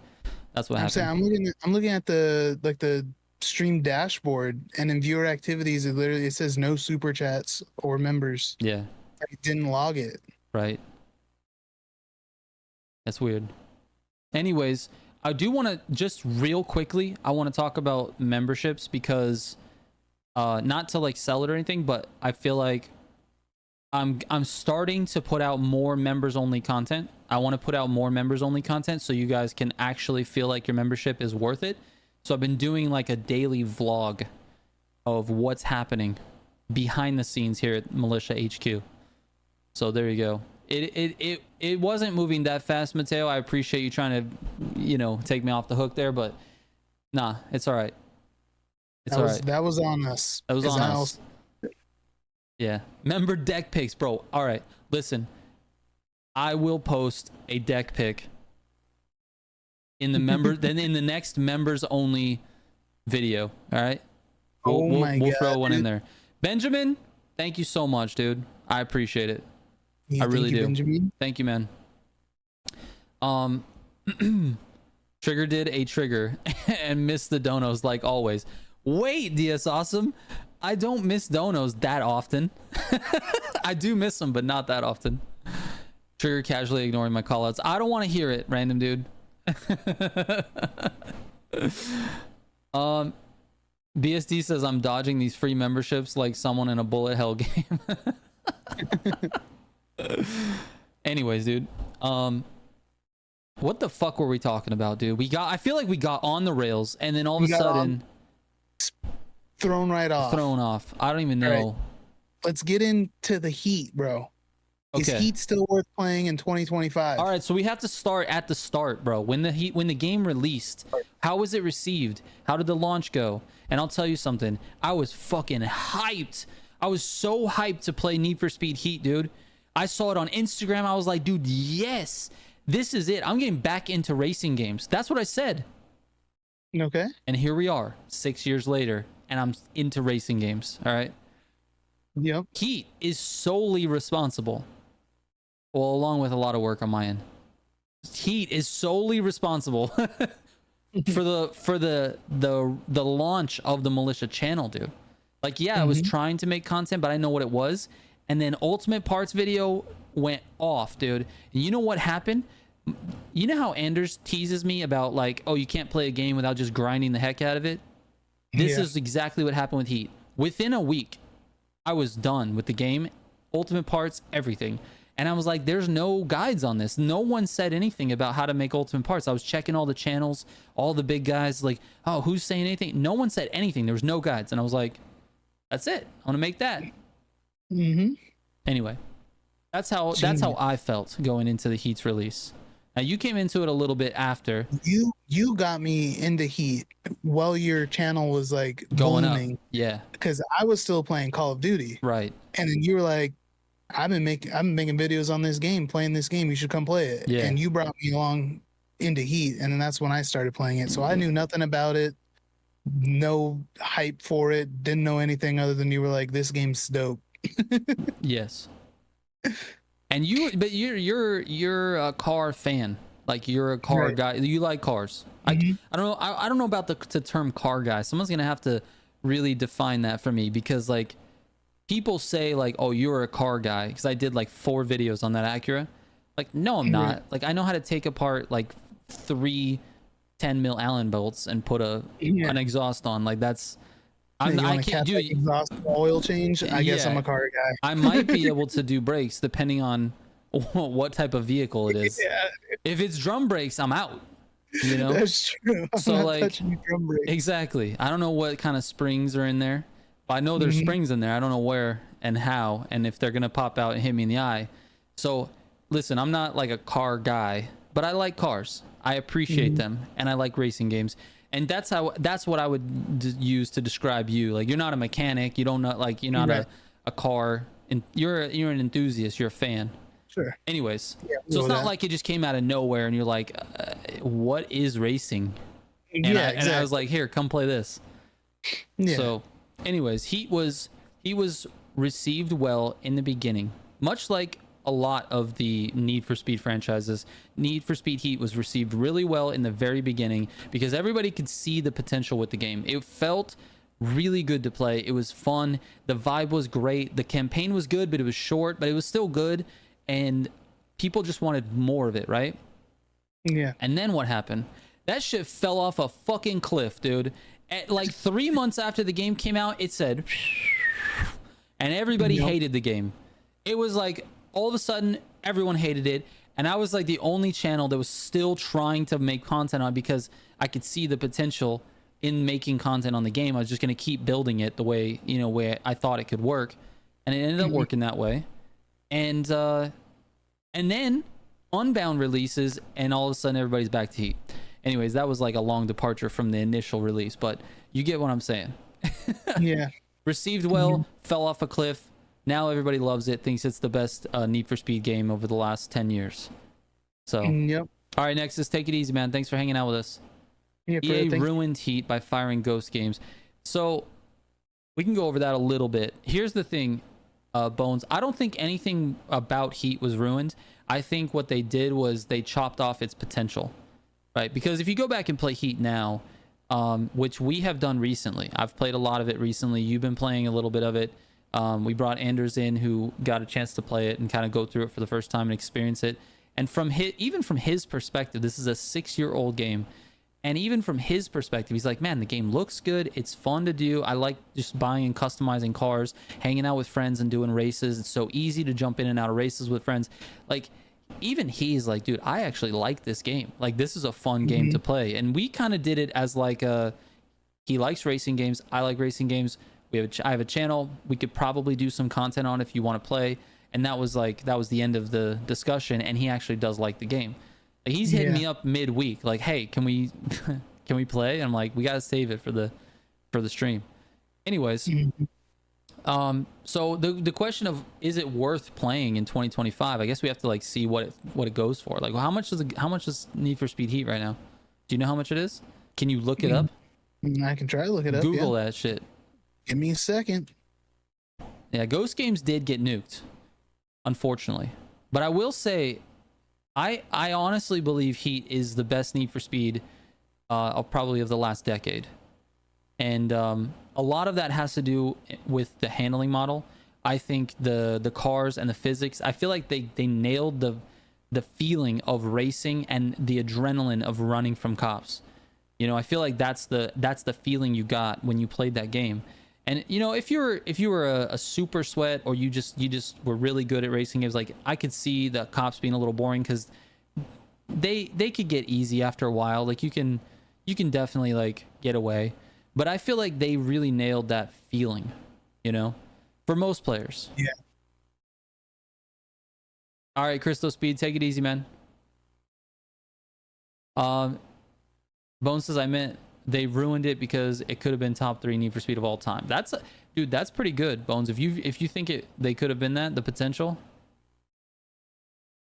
S2: That's what happened.
S1: Saying, I'm looking at the stream dashboard, and in viewer activities, it says no super chats or members.
S2: Yeah.
S1: I didn't log it.
S2: Right. That's weird. Anyways, I do want to just real quickly, I want to talk about memberships because not to like sell it or anything, but I feel like I'm starting to put out more members only content. I want to put out more members only content so you guys can actually feel like your membership is worth it. So I've been doing like a daily vlog of what's happening behind the scenes here at Militia HQ. So there you go. It wasn't moving that fast, Mateo. I appreciate you trying to, take me off the hook there, but nah, it's all right. It's all right.
S1: That was on us.
S2: That was on us. Yeah. Member deck picks, bro. All right. Listen, I will post a deck pick in the in the next members only video. All right. We'll throw one in there. Benjamin, thank you so much, dude. I appreciate it.
S1: Yeah,
S2: I really do.
S1: Benjamin.
S2: Thank you, man. Trigger did a trigger and missed the donos like always. Wait, DS Awesome. I don't miss donos that often. I do miss them, but not that often. Trigger casually ignoring my callouts. I don't want to hear it, random dude. BSD says I'm dodging these free memberships like someone in a bullet hell game. Anyways, dude. What the fuck were we talking about, dude? I feel like we got on the rails and then all of a sudden
S1: thrown right off.
S2: Thrown off. I don't even know.
S1: Right. Let's get into the Heat, bro. Okay. Is Heat still worth playing in 2025?
S2: All right, so we have to start at the start, bro. When the game released, how was it received? How did the launch go? And I'll tell you something. I was fucking hyped. I was so hyped to play Need for Speed Heat, dude. I saw it on Instagram. I was like, dude, yes, this is it. I'm getting back into racing games. That's what I said.
S1: Okay.
S2: And here we are 6 years later, and I'm into racing games. All right.
S1: Yep.
S2: Heat is solely responsible. Well, along with a lot of work on my end. Heat is solely responsible for the launch of the Militia channel, dude. Like, yeah, I was trying to make content, but I know what it was. And then Ultimate Parts video went off, dude. And you know what happened? You know how Anders teases me about like, oh, you can't play a game without just grinding the heck out of it? This is exactly what happened with Heat. Within a week, I was done with the game, ultimate parts, everything. And I was like, there's no guides on this. No one said anything about how to make ultimate parts. I was checking all the channels, all the big guys, like, oh, who's saying anything? No one said anything. There was no guides. And I was like, that's it. I want to make that. Anyway, that's how I felt going into the Heat's release. Now you came into it a little bit after.
S1: You got me into Heat while your channel was like
S2: going
S1: booming.
S2: Up. Yeah.
S1: Because I was still playing Call of Duty.
S2: Right.
S1: And then you were like, I've been making videos on this game, playing this game. You should come play it.
S2: Yeah.
S1: And you brought me along into Heat, and then that's when I started playing it. So I knew nothing about it, no hype for it, didn't know anything other than you were like, this game's dope.
S2: Yes. And you're a car fan. Like you're a car guy. You like cars. I don't know about the term car guy. Someone's gonna have to really define that for me, because like people say like, oh, you're a car guy, because I did like 4 videos on that Acura. Like, no, I'm not. Like, I know how to take apart like 3 10 mil Allen bolts and put an exhaust on. Like, that's I can't do
S1: exhaust oil change. I guess I'm a car guy.
S2: I might be able to do brakes depending on what type of vehicle it is. If it's drum brakes, I'm out. You know,
S1: that's true. I'm
S2: so
S1: not
S2: like
S1: touching drum brakes.
S2: Exactly. I don't know what kind of springs are in there. I know there's springs in there. I don't know where and how, and if they're gonna pop out and hit me in the eye. So listen, I'm not like a car guy, but I like cars. I appreciate them, and I like racing games. And that's what I would use to describe you. Like, you're not a mechanic. You don't know, like, you're not a car. And you're an enthusiast. You're a fan.
S1: Sure.
S2: Anyways, so it's not like it just came out of nowhere and you're like, what is racing? And and I was like, here, come play this. So anyways, he was received well in the beginning, much like a lot of the Need for Speed franchises. Need for Speed Heat was received really well in the very beginning because everybody could see the potential with the game. It felt really good to play. It was fun. The vibe was great. The campaign was good, but it was short, but it was still good, and people just wanted more of it, right?
S1: Yeah.
S2: And then what happened? That shit fell off a fucking cliff, dude. At like 3 months after the game came out, it said, and everybody hated the game. It was like, all of a sudden, everyone hated it. And I was like the only channel that was still trying to make content on, because I could see the potential in making content on the game. I was just going to keep building it the way, you know, way I thought it could work. And it ended up working that way. And then Unbound releases, and all of a sudden everybody's back to Heat. Anyways, that was like a long departure from the initial release, but you get what I'm saying.
S1: Yeah.
S2: Received well, fell off a cliff. Now everybody loves it, thinks it's the best Need for Speed game over the last 10 years. So, all right, Nexus, take it easy, man. Thanks for hanging out with us. EA ruined Heat by firing Ghost Games. So, we can go over that a little bit. Here's the thing, Bones. I don't think anything about Heat was ruined. I think what they did was they chopped off its potential, right? Because if you go back and play Heat now, which we have done recently, I've played a lot of it recently. You've been playing a little bit of it. We brought Anders in, who got a chance to play it and kind of go through it for the first time and experience it. And even from his perspective, this is a 6-year-old game. And even from his perspective, he's like, man, the game looks good. It's fun to do. I like just buying and customizing cars, hanging out with friends and doing races. It's so easy to jump in and out of races with friends. Like, even he's like, dude, I actually like this game. Like, this is a fun game to play. And we kind of did it as like he likes racing games. I like racing games. I have a channel we could probably do some content on if you want to play. And that was the end of the discussion. And he actually does like the game. Like, he's hitting me up midweek like, hey, can we play? And I'm like, we got to save it for the stream. Anyways, so the question of, is it worth playing in 2025? I guess we have to like see what it goes for. Like, well, how much does Need for Speed Heat right now? Do you know how much it is? Can you look it up?
S1: I can try to look it up.
S2: Google that shit.
S1: Give me a second.
S2: Yeah, Ghost Games did get nuked, unfortunately. But I will say, I honestly believe Heat is the best Need for Speed probably of the last decade. And a lot of that has to do with the handling model. I think the cars and the physics, I feel like they nailed the feeling of racing and the adrenaline of running from cops. You know, I feel like that's the feeling you got when you played that game. And you know, if you were a super sweat, or you just were really good at racing games, like I could see the cops being a little boring, because they could get easy after a while. Like you can definitely like get away, but I feel like they really nailed that feeling, you know, for most players.
S1: Yeah.
S2: All right, Crystal Speed, take it easy, man. Bone says, I meant they ruined it because it could have been top 3 Need for Speed of all time. That's dude, that's pretty good, Bones. If you think they could have been that, the potential.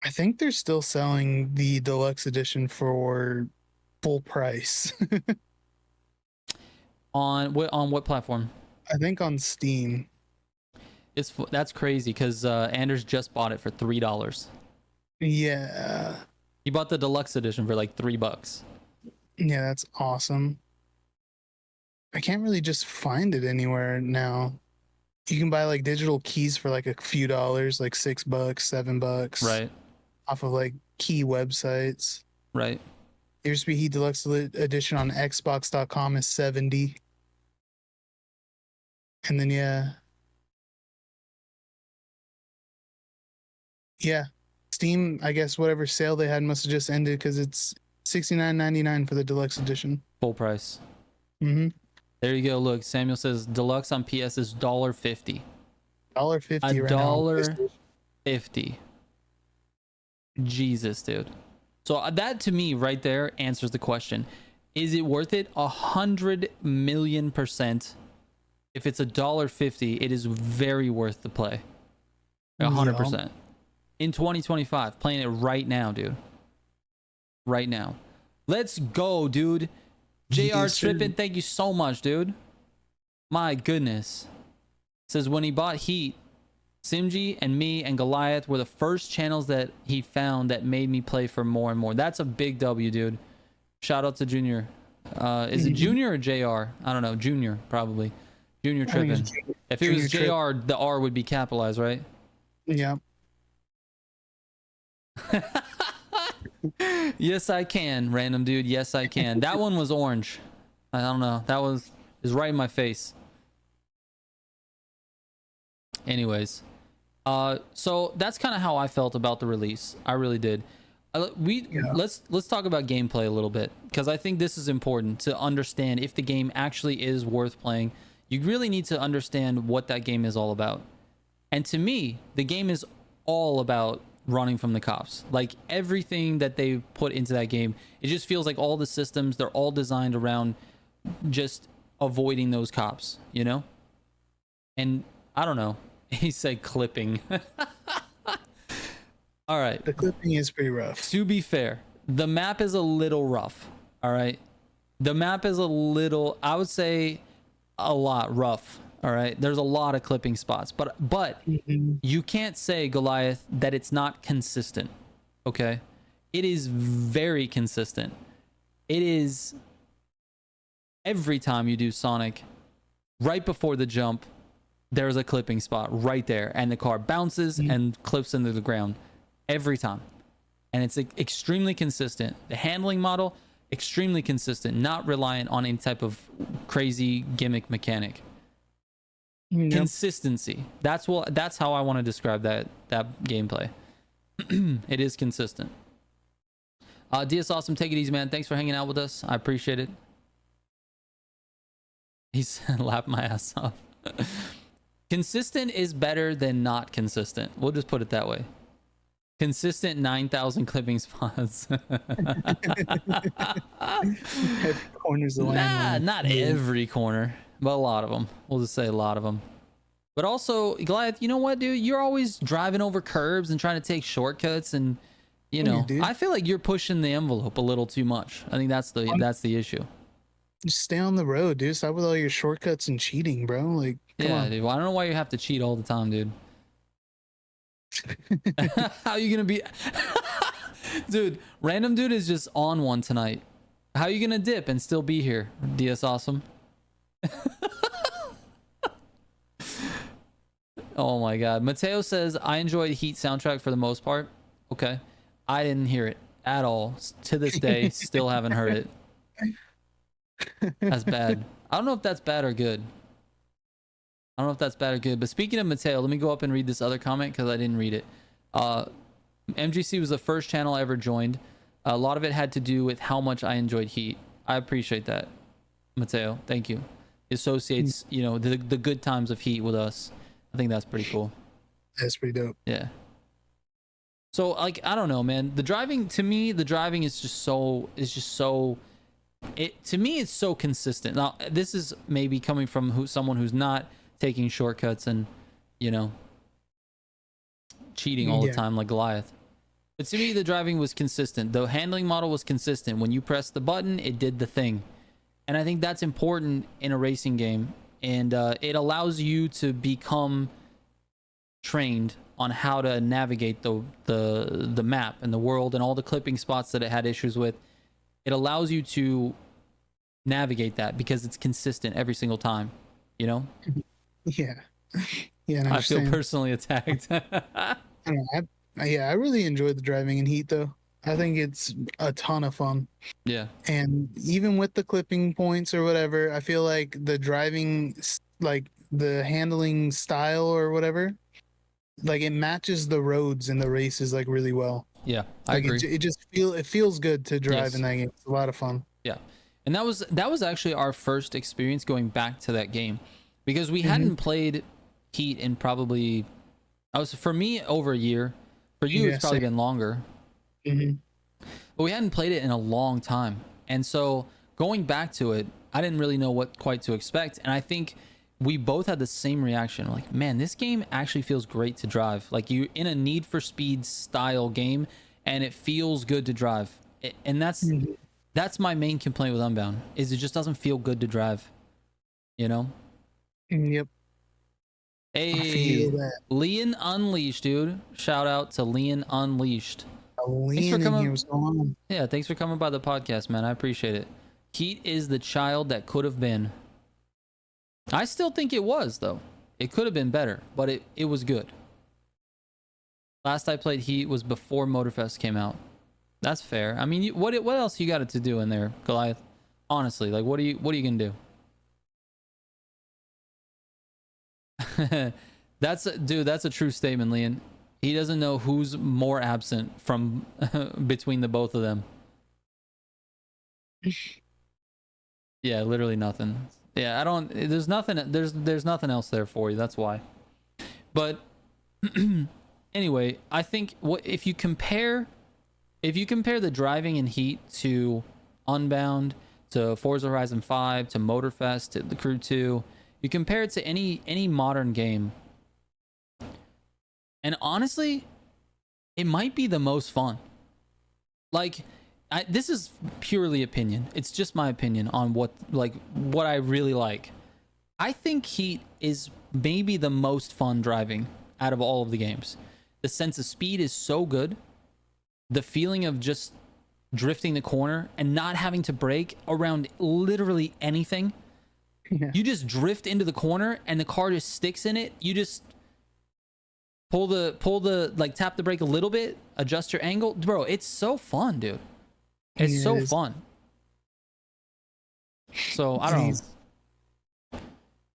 S1: I think they're still selling the deluxe edition for full price.
S2: On what platform?
S1: I think on Steam.
S2: That's crazy, because Anders just bought it for $3.
S1: Yeah.
S2: He bought the deluxe edition for like $3.
S1: Yeah, that's awesome. I can't really just find it anywhere now. You can buy like digital keys for like a few dollars, like $6, $7.
S2: Right.
S1: Off of like key websites.
S2: Right.
S1: USB Heat Deluxe Edition on Xbox.com is $70. And then yeah, Steam, I guess whatever sale they had must have just ended, because it's $69.99 for the deluxe edition.
S2: Full price.
S1: Mm-hmm.
S2: There you go. Look, Samuel says deluxe on PS is $1.50.
S1: $1.50 right now.
S2: $1.50. Jesus, dude. So that to me right there answers the question: is it worth it? 100,000,000%. If it's $1.50, it is very worth the play. 100%. In 2025, playing it right now, dude. Right now. Let's go, dude. JR Trippin, thank you so much, dude. My goodness. Says when he bought Heat, Simji and me and Goliath were the first channels that he found that made me play for more and more. That's a big W, dude. Shout out to Junior. Is it Junior or JR? I don't know. Junior, probably. Junior Trippin. If it was JR, the R would be capitalized, right?
S1: Yeah.
S2: Yes, I can, random dude. Yes, I can. That one was orange. I don't know. That is right in my face. Anyways, so that's kind of how I felt about the release. I really did. Let's talk about gameplay a little bit, because I think this is important to understand if the game actually is worth playing. You really need to understand what that game is all about. And to me, the game is all about running from the cops. Like everything that they put into that game, it just feels like all the systems, they're all designed around just avoiding those cops, you know? And I don't know. He said clipping. All right.
S1: The clipping is pretty rough.
S2: To be fair, the map is a little rough. All right. The map is a little, I would say a lot rough. All right. There's a lot of clipping spots, but you can't say, Goliath, that it's not consistent. Okay. It is very consistent. It is every time you do Sonic, right before the jump, there's a clipping spot right there, and the car bounces and clips into the ground every time. And it's extremely consistent. The handling model, extremely consistent, not reliant on any type of crazy gimmick mechanic. Yep. Consistency. That's how I want to describe that gameplay. It is consistent. DS Awesome, take it easy, man. Thanks for hanging out with us. I appreciate it. He said, "Lap my ass off." Consistent is better than not consistent. We'll just put it that way. Consistent 9,000 clipping spots.
S1: Every corner's a line.
S2: Not every corner, but a lot of them. We'll just say a lot of them. But also, Goliath, you know what, dude? You're always driving over curbs and trying to take shortcuts, and you know, I feel like you're pushing the envelope a little too much. I think that's the issue.
S1: Just stay on the road, dude. Stop with all your shortcuts and cheating, bro. Like, come on.
S2: Dude. Well, I don't know why you have to cheat all the time, dude. How are you gonna be dude, random dude is just on one tonight. How are you gonna dip and still be here, DS Awesome? Oh my god. Mateo says, I enjoyed Heat soundtrack for the most part. Okay. I didn't hear it at all. To this day, still haven't heard it. That's bad. I don't know if that's bad or good. I don't know if that's bad or good. But speaking of Mateo, let me go up and read this other comment because I didn't read it. MGC was the first channel I ever joined. A lot of it had to do with how much I enjoyed Heat. I appreciate that, Mateo. Thank you. It associates, you know, the good times of Heat with us. I think that's pretty cool.
S1: That's pretty dope.
S2: Yeah. So like, I don't know, man. The driving, to me, the driving is just so to me it's so consistent. Now this is maybe coming from someone who's not taking shortcuts and, you know, cheating all the time like Goliath. But to me, the driving was consistent. The handling model was consistent. When you press the button, it did the thing. And I think that's important in a racing game. And it allows you to become trained on how to navigate the map and the world and all the clipping spots that it had issues with. It allows you to navigate that because it's consistent every single time, you know?
S1: Yeah. Yeah.
S2: I feel personally attacked.
S1: I really enjoyed the driving in Heat though. I think it's a ton of fun.
S2: Yeah.
S1: And even with the clipping points or whatever, I feel like the driving, like the handling style or whatever, like it matches the roads in the races like really well.
S2: Yeah, I agree.
S1: It feels good to drive in that game. It's a lot of fun.
S2: Yeah. And that was actually our first experience going back to that game, because we hadn't played Heat in probably, for me, over a year. For you, it's probably been longer. But we hadn't played it in a long time. And so going back to it, I didn't really know what quite to expect. And I think we both had the same reaction. Like, man, this game actually feels great to drive. Like, you're in a Need for Speed style game, and it feels good to drive. And that's my main complaint with Unbound, is it just doesn't feel good to drive. You know?
S1: Yep.
S2: Hey, Leon Unleashed, dude. Shout out to Leon Unleashed.
S1: Thanks for coming. What's going on?
S2: Yeah, thanks for coming by the podcast, man. I appreciate it. Heat is the child that could have been. I still think it was, though. It could have been better, but it was good. Last I played Heat was before Motorfest came out. That's fair. I mean, what else you got it to do in there, Goliath? Honestly, like, what are you gonna do? That's a true statement, Leon. He doesn't know who's more absent from between the both of them. Yeah, literally nothing. Yeah, I don't. There's nothing. There's nothing else there for you. That's why. But anyway, I think if you compare the driving in Heat to Unbound, to Forza Horizon 5, to Motorfest, to The Crew 2, you compare it to any modern game, and honestly, it might be the most fun. Like, this is purely opinion. It's just my opinion on what I really like. I think Heat is maybe the most fun driving out of all of the games. The sense of speed is so good. The feeling of just drifting the corner and not having to brake around literally anything. Yeah. You just drift into the corner and the car just sticks in it. You just pull the like, tap the brake a little bit, adjust your angle. Bro, it's so fun, dude. It's so fun. So I don't know.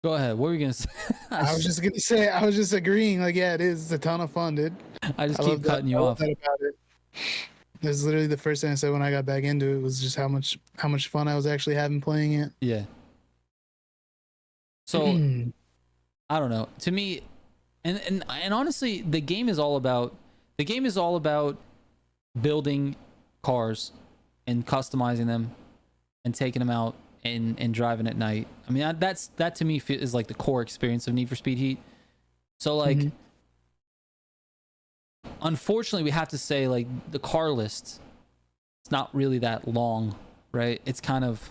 S2: Go ahead. What were you gonna say?
S1: I was just gonna say. I was just agreeing. Like, yeah, it is. It's a ton of fun, dude.
S2: I just keep cutting you off.
S1: That's literally the first thing I said when I got back into it, was just how much fun I was actually having playing it.
S2: Yeah. So I don't know. To me, and honestly, the game is all about building cars and customizing them and taking them out and driving at night. I mean, that to me is like the core experience of Need for Speed Heat. So like, unfortunately, we have to say, like, the car list, it's not really that long, right? It's kind of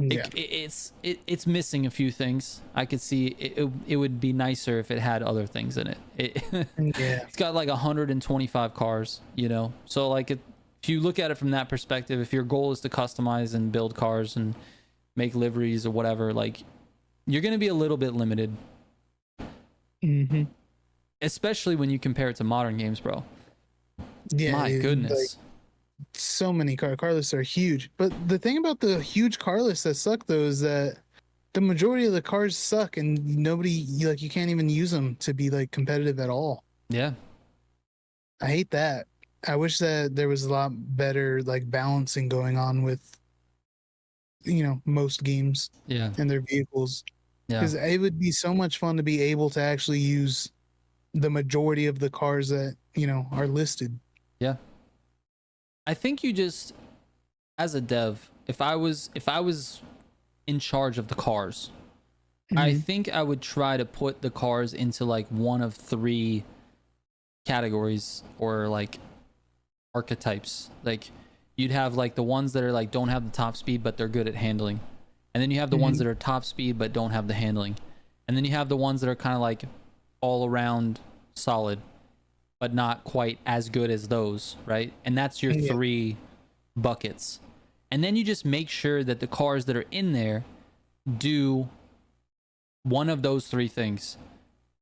S2: it's missing a few things. I could see it would be nicer if it had other things in it. It's got like 125 cars, you know. So like, if you look at it from that perspective, if your goal is to customize and build cars and make liveries or whatever, like, you're going to be a little bit limited. Especially when you compare it to modern games, bro. Yeah, my goodness.
S1: so many car lists are huge. But the thing about the huge car lists that suck though is that the majority of the cars suck and nobody like you can't even use them to be like competitive at all.
S2: Yeah.
S1: I hate that. I wish that there was a lot better like balancing going on with most games
S2: Yeah.
S1: and their vehicles
S2: Yeah.
S1: because it would be so much fun to be able to actually use the majority of the cars that are listed.
S2: Yeah. I think you just, as a dev, if I was in charge of the cars, I think I would try to put the cars into like one of three categories or like archetypes. Like you'd have like the ones that are like don't have the top speed but they're good at handling, and then you have the ones that are top speed but don't have the handling, and then you have the ones that are kind of like all around solid but not quite as good as those, right? And that's your three buckets. And then you just make sure that the cars that are in there do one of those three things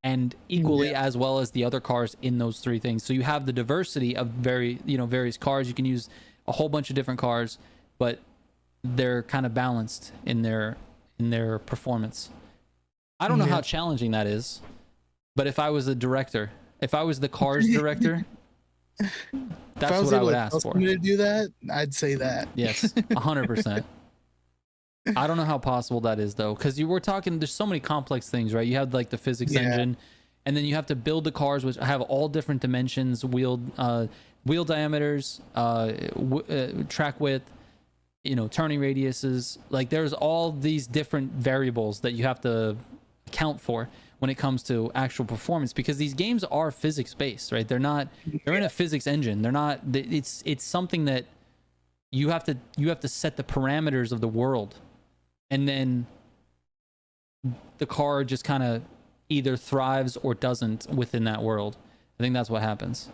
S2: and equally as well as the other cars in those three things. So you have the diversity of various cars. You can use a whole bunch of different cars, but they're kind of balanced in their performance. I don't know how challenging that is, but if I was a director, if I was the cars director, that's what I would ask for.
S1: To do that, I'd say that.
S2: Yes, 100%. I don't know how possible that is though, because you were talking. There's so many complex things, right? You have like the physics engine, and then you have to build the cars, which have all different dimensions, wheel diameters, track width, turning radiuses. Like there's all these different variables that you have to account for when it comes to actual performance, because these games are physics based, right? They're in a physics engine. They're not. It's something that you have to set the parameters of the world, and then the car just kind of either thrives or doesn't within that world. I think that's what happens.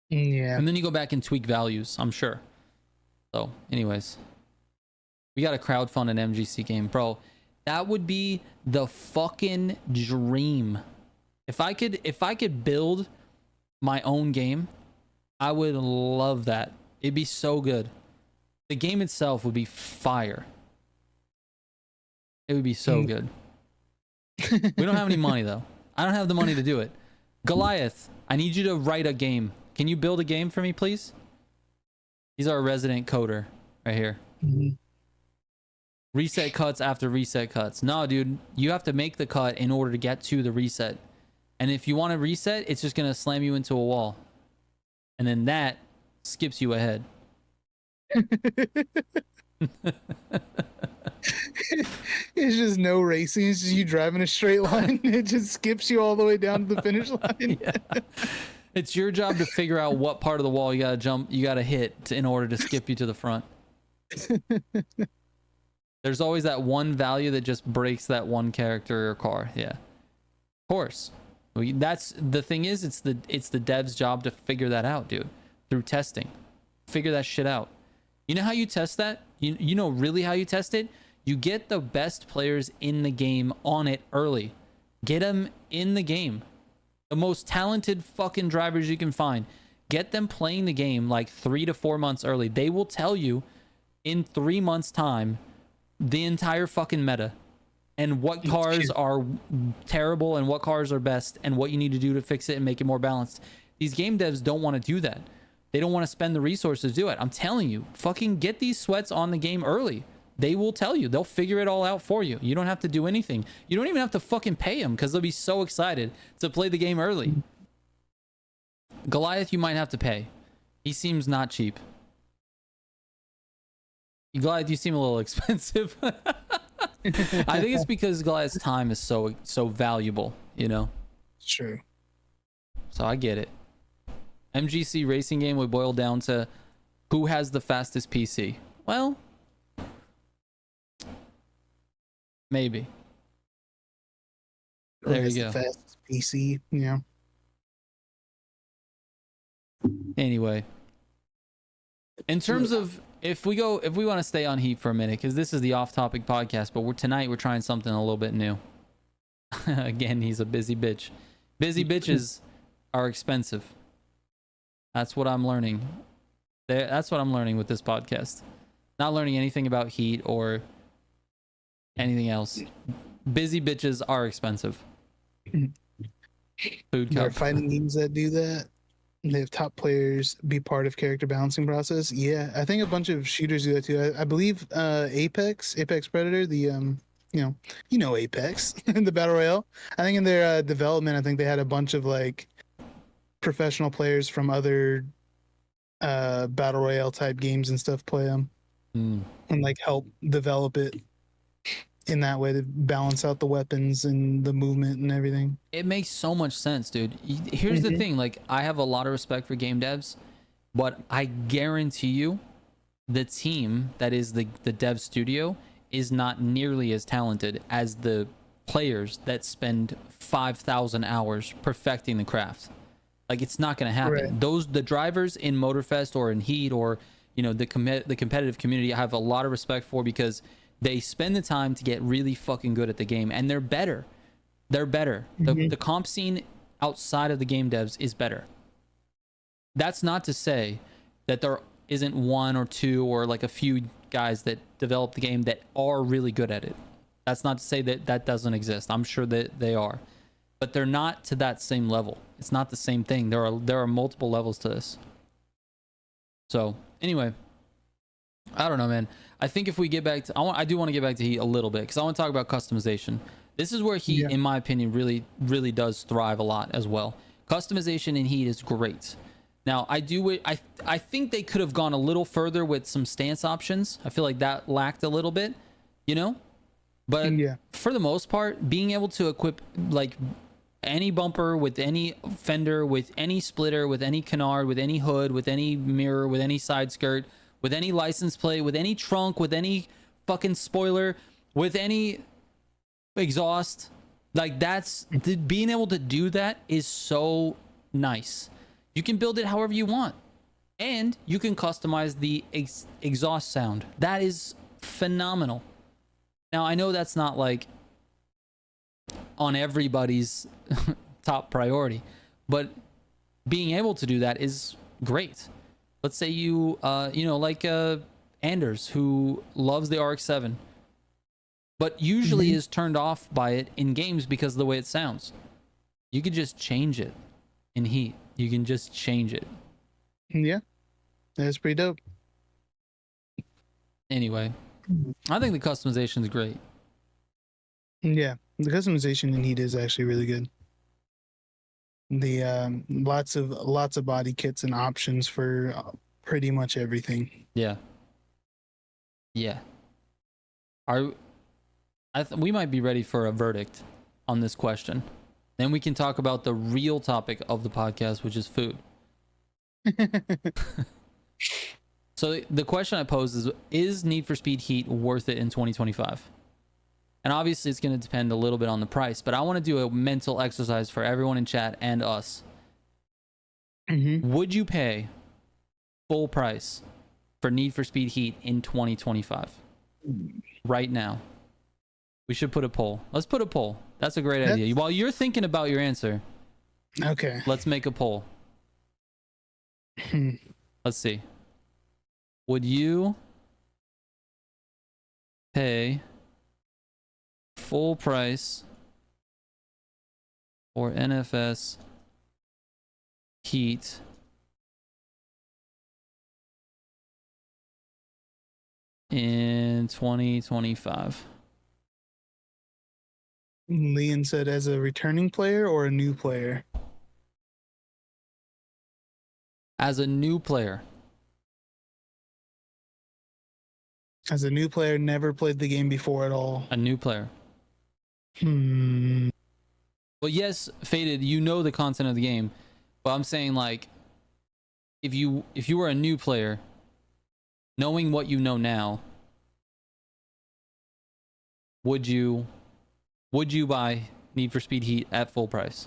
S1: Yeah.
S2: And then you go back and tweak values, I'm sure. So, anyways, we got to crowdfund an MGC game, bro. That would be the fucking dream. If I could build my own game, I would love that. It'd be so good. The game itself would be fire. It would be so good. We don't have any money though. I don't have the money to do it. Goliath, I need you to write a game. Can you build a game for me, please? He's our resident coder right here. Reset cuts after reset cuts. No, dude, you have to make the cut in order to get to the reset. And if you want to reset, it's just going to slam you into a wall. And then that skips you ahead.
S1: It's just no racing. It's just you driving a straight line. It just skips you all the way down to the finish line.
S2: Yeah. It's your job to figure out what part of the wall you got to jump, you got to hit in order to skip you to the front. There's always that one value that just breaks that one character or car. Yeah. Of course. That's the thing is, it's the dev's job to figure that out, dude. Through testing. Figure that shit out. You know how you test that? You know really how you test it? You get the best players in the game on it early. Get them in the game. The most talented fucking drivers you can find. Get them playing the game like 3 to 4 months early. They will tell you in 3 months' time the entire fucking meta and what cars are terrible and what cars are best and what you need to do to fix it and make it more balanced. These game devs don't want to do that. They don't want to spend the resources to do it. I'm telling you, fucking get these sweats on the game early. They will tell you. They'll figure it all out for you. You don't have to do anything. You don't even have to fucking pay them because they'll be so excited to play the game early. Goliath, you might have to pay. He seems not cheap. Goliath, you seem a little expensive. I think it's because Goliath's time is so valuable, you know?
S1: True.
S2: So I get it. MGC racing game would boil down to who has the fastest PC. Well, maybe. There you go.
S1: The fastest PC, yeah.
S2: Anyway, in terms of if we want to stay on Heat for a minute, because this is the off-topic podcast, but tonight we're trying something a little bit new. Again, he's a busy bitch. Busy bitches are expensive. That's what I'm learning. That's what I'm learning with this podcast. Not learning anything about Heat or anything else. Busy bitches are expensive. Food
S1: There are
S2: cup.
S1: fighting games that do that. They have top players be part of character balancing process. Yeah, I think a bunch of shooters do that too. I believe Apex Predator, the Apex, the battle royale. I think in their development, I think they had a bunch of like professional players from other battle royale type games and stuff play them and like help develop it in that way to balance out the weapons and the movement and everything.
S2: It makes so much sense, dude. Here's the thing, like, I have a lot of respect for game devs, but I guarantee you the team that is the dev studio is not nearly as talented as the players that spend 5,000 hours perfecting the craft. Like, it's not going to happen.
S1: Right.
S2: The drivers in Motorfest or in Heat or, you know, the competitive community, I have a lot of respect for, because they spend the time to get really fucking good at the game, and they're better. They're better. The comp scene outside of the game devs is better. That's not to say that there isn't one or two or like a few guys that develop the game that are really good at it. That's not to say that that doesn't exist. I'm sure that they are, but they're not to that same level. It's not the same thing. There are multiple levels to this. So anyway, I don't know, man. I think if we get back to, I do want to get back to Heat a little bit, because I want to talk about customization. This is where Heat, in my opinion, really does thrive a lot as well. Customization in Heat is great. Now, I think they could have gone a little further with some stance options. I feel like that lacked a little bit, you know? But for the most part, being able to equip like any bumper with any fender, with any splitter, with any canard, with any hood, with any mirror, with any side skirt, with any license plate, with any trunk, with any fucking spoiler, with any exhaust, like being able to do that is so nice. You can build it however you want, and you can customize the exhaust sound. That is phenomenal. Now, I know that's not like on everybody's top priority, but being able to do that is great. Let's say you like Anders, who loves the RX-7, but usually is turned off by it in games because of the way it sounds. You could just change it in Heat. You can just change it.
S1: Yeah, that's pretty dope.
S2: Anyway, I think the customization is great.
S1: Yeah, the customization in Heat is actually really good. The lots of body kits and options for pretty much everything.
S2: Yeah. We might be ready for a verdict on this question. Then we can talk about the real topic of the podcast, which is food. So the question I pose is Need for Speed Heat worth it in 2025? And obviously it's going to depend a little bit on the price, but I want to do a mental exercise for everyone in chat and us. Would you pay full price for Need for Speed Heat in 2025? Right now. We should put a poll. Let's put a poll. That's a great idea. While you're thinking about your answer,
S1: okay,
S2: let's make a poll. Let's see. Would you pay full price for NFS Heat in 2025?
S1: Leon said, as a returning player or a new player?
S2: As a new player.
S1: As a new player, never played the game before at all.
S2: A new player. Well, yes, Faded, you know the content of the game, but I'm saying, like, if you were a new player, knowing what you know now, would you buy Need for Speed Heat at full price?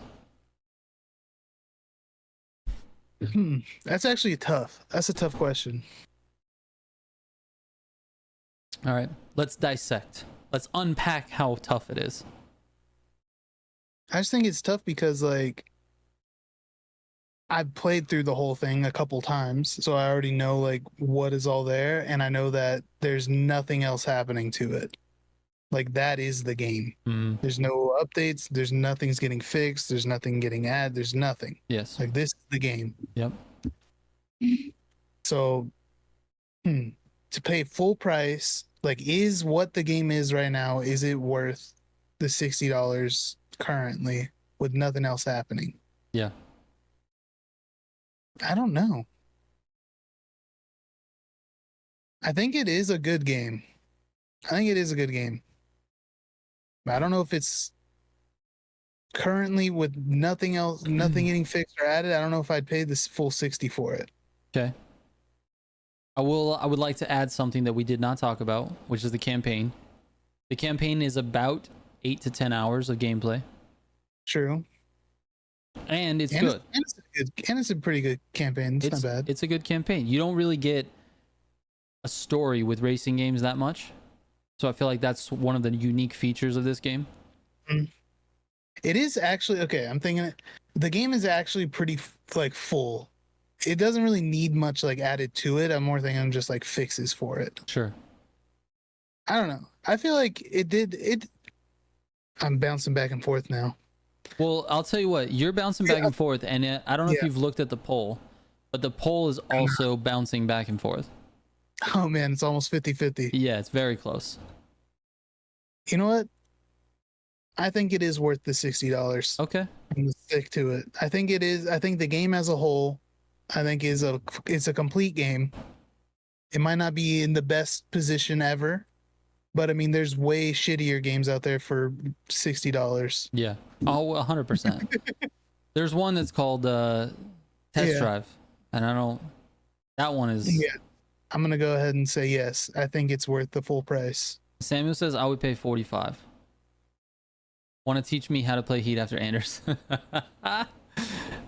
S1: That's actually tough. That's a tough question.
S2: All right, let's dissect. Let's unpack how tough it is.
S1: I just think it's tough because, like, I've played through the whole thing a couple times, so I already know like what is all there, and I know that there's nothing else happening to it. Like that is the game.
S2: Mm,
S1: There's no updates. There's nothing's getting fixed. There's nothing getting added. There's nothing.
S2: yes.
S1: Like this is the game.
S2: Yep.
S1: So to pay full price, like is what the game is right now, is it worth the $60 currently with nothing else happening?
S2: Yeah.
S1: I don't know. I think it is a good game. I think it is a good game. I don't know if it's currently with nothing else, nothing getting fixed or added. I don't know if I'd pay this full 60 for it.
S2: Okay. I would like to add something that we did not talk about, which is the campaign. The campaign is about 8 to 10 hours of gameplay.
S1: True.
S2: And it's good.
S1: And it's a pretty good campaign. It's not bad.
S2: It's a good campaign. You don't really get a story with racing games that much. So I feel like that's one of the unique features of this game.
S1: It is actually okay. I'm thinking the game is actually pretty like full. It doesn't really need much like added to it. I'm more thinking just like fixes for it.
S2: Sure.
S1: I don't know. I feel like it. I'm bouncing back and forth now.
S2: Well, I'll tell you what. You're bouncing back and forth, and I don't know if you've looked at the poll, but the poll is also bouncing back and forth.
S1: Oh man, it's almost 50-50.
S2: Yeah, it's very close.
S1: You know what? I think it is worth the $60.
S2: Okay.
S1: I'm gonna stick to it. I think it is. I think the game as a whole, I think it's a complete game. It might not be in the best position ever, but I mean, there's way shittier games out there for $60.
S2: Yeah. Oh, 100%. There's one that's called Test Drive, and I don't. That one is.
S1: Yeah. I'm gonna go ahead and say yes. I think it's worth the full price.
S2: Samuel says I would pay 45. Want to teach me how to play Heat after Anders?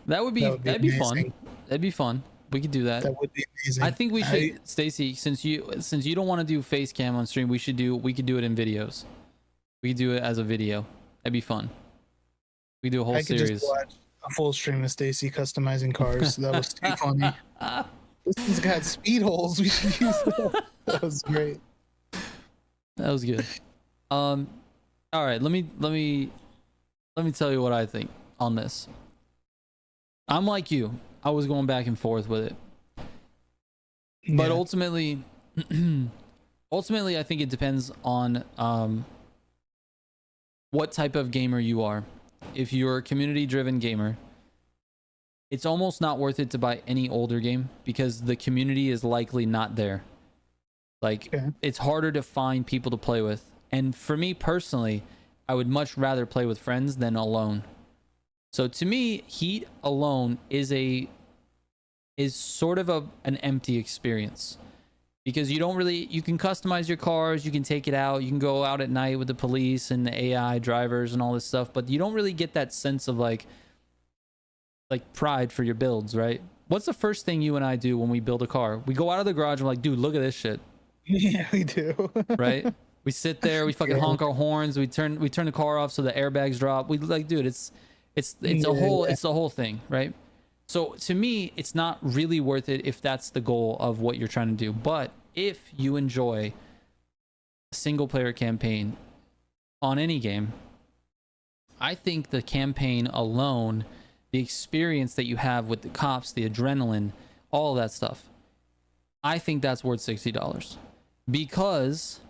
S2: That'd be fun. That'd be fun. We could do that.
S1: That would be amazing.
S2: I think we should, Stacy. Since you don't want to do face cam on stream, we could do it in videos. We could do it as a video. That'd be fun. We do a whole series. I could just watch
S1: a full stream of Stacy customizing cars. That was too funny. This one's got speed holes. We should use that. That was great.
S2: That was good. All right. Let me tell you what I think on this. I'm like you. I was going back and forth with it, but ultimately, I think it depends on what type of gamer you are. If you're a community-driven gamer, it's almost not worth it to buy any older game because the community is likely not there. Like, it's harder to find people to play with. And for me personally, I would much rather play with friends than alone. So to me, Heat alone is sort of an empty experience because you can customize your cars, you can take it out, you can go out at night with the police and the AI drivers and all this stuff, but you don't really get that sense of like pride for your builds, right? What's the first thing you and I do when we build a car? We go out of the garage and we're like, dude, look at this shit.
S1: Yeah, we do.
S2: Right? We sit there, we fucking honk our horns, we turn the car off so the airbags drop. We like, dude, it's the whole thing, right? So to me, it's not really worth it if that's the goal of what you're trying to do. But if you enjoy a single player campaign on any game, I think the campaign alone, the experience that you have with the cops, the adrenaline, all that stuff, I think that's worth $60 because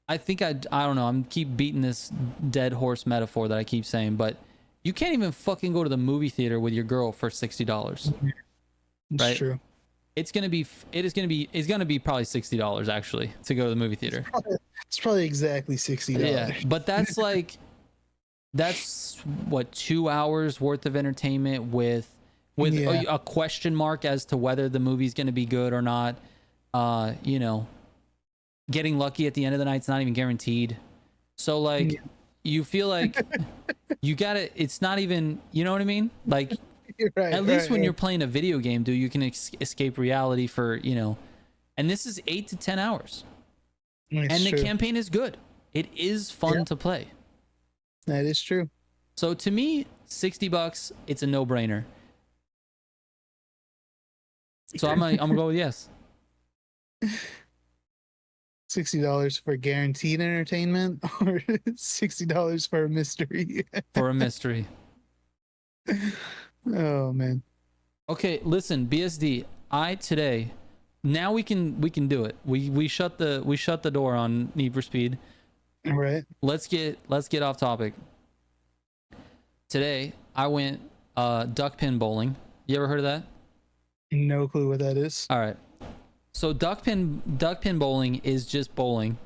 S2: I think I don't know, I'm keep beating this dead horse metaphor that I keep saying, but you can't even fucking go to the movie theater with your girl for $60. Right? True. It's gonna be probably $60 actually to go to the movie theater.
S1: It's probably exactly $60.
S2: Yeah, but that's what, 2 hours worth of entertainment with a question mark as to whether the movie's gonna be good or not. You know, getting lucky at the end of the night's not even guaranteed. So like, you feel like you gotta, it's not even, you know what I mean? Like, at least when you're playing a video game, dude, you can escape reality for, you know, and this is 8 to 10 hours. And the campaign is good. It is fun to play.
S1: That is true.
S2: So to me, $60, it's a no-brainer. So I'm gonna go with yes.
S1: $60 for guaranteed entertainment, or $60 for a mystery.
S2: For a mystery.
S1: Oh man.
S2: Okay, listen, BSD. Today, now we can do it. We shut the door on Need for Speed.
S1: All right.
S2: Let's get off topic. Today I went duck pin bowling. You ever heard of that?
S1: No clue what that is.
S2: All right. So duck pin bowling is just bowling,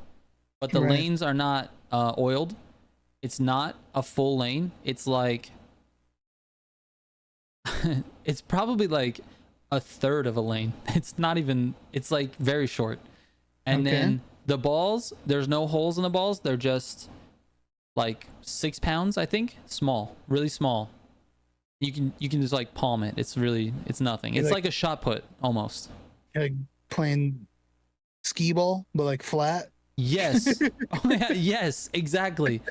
S2: but the lanes are not oiled. It's not a full lane. It's like it's probably like a third of a lane. It's not even. It's like very short. And then the balls, there's no holes in the balls. They're just like 6 pounds, I think. Small, really small. You can just like palm it. It's nothing. It's like a shot put almost.
S1: Like playing skee ball, but like flat.
S2: Yes. Oh, yeah, yes, exactly.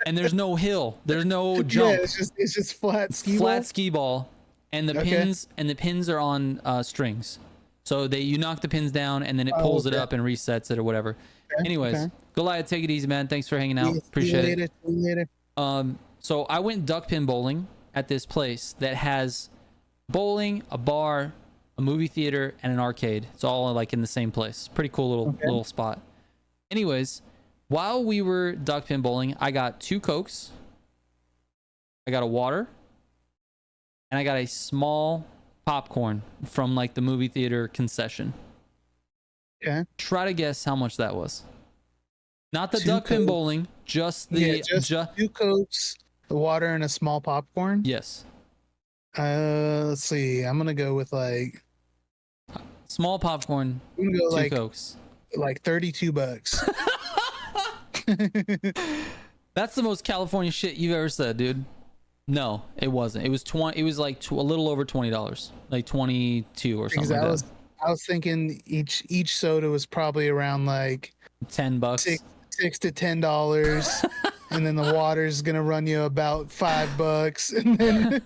S2: And there's no hill. There's no jump.
S1: Yeah, it's just flat skee ball.
S2: Flat skee ball, and the pins are on strings. So you knock the pins down, and then it pulls it up and resets it or whatever. Anyways, Goliath, take it easy, man. Thanks for hanging out. Appreciate it.
S1: See you later.
S2: So I went duck pin bowling at this place that has bowling, a bar, a movie theater, and an arcade. It's all like in the same place. Pretty cool little spot. Anyways, while we were duck pin bowling, I got 2 Cokes, I got a water, and I got a small popcorn from like the movie theater concession.
S1: Okay.
S2: Try to guess how much that was. Not the duck pin bowling, just the
S1: just 2 Cokes, the water, and a small popcorn.
S2: Yes.
S1: Let's see. I'm gonna go with like
S2: small popcorn.
S1: I'm gonna go
S2: 2 Cokes.
S1: Like $32.
S2: That's the most California shit you've ever said, dude. No, it wasn't. It was 20. It was like a little over $20, like 22 or something like that.
S1: I was thinking each soda was probably around like
S2: $10,
S1: $6 to $10, and then the water's gonna run you about $5, and then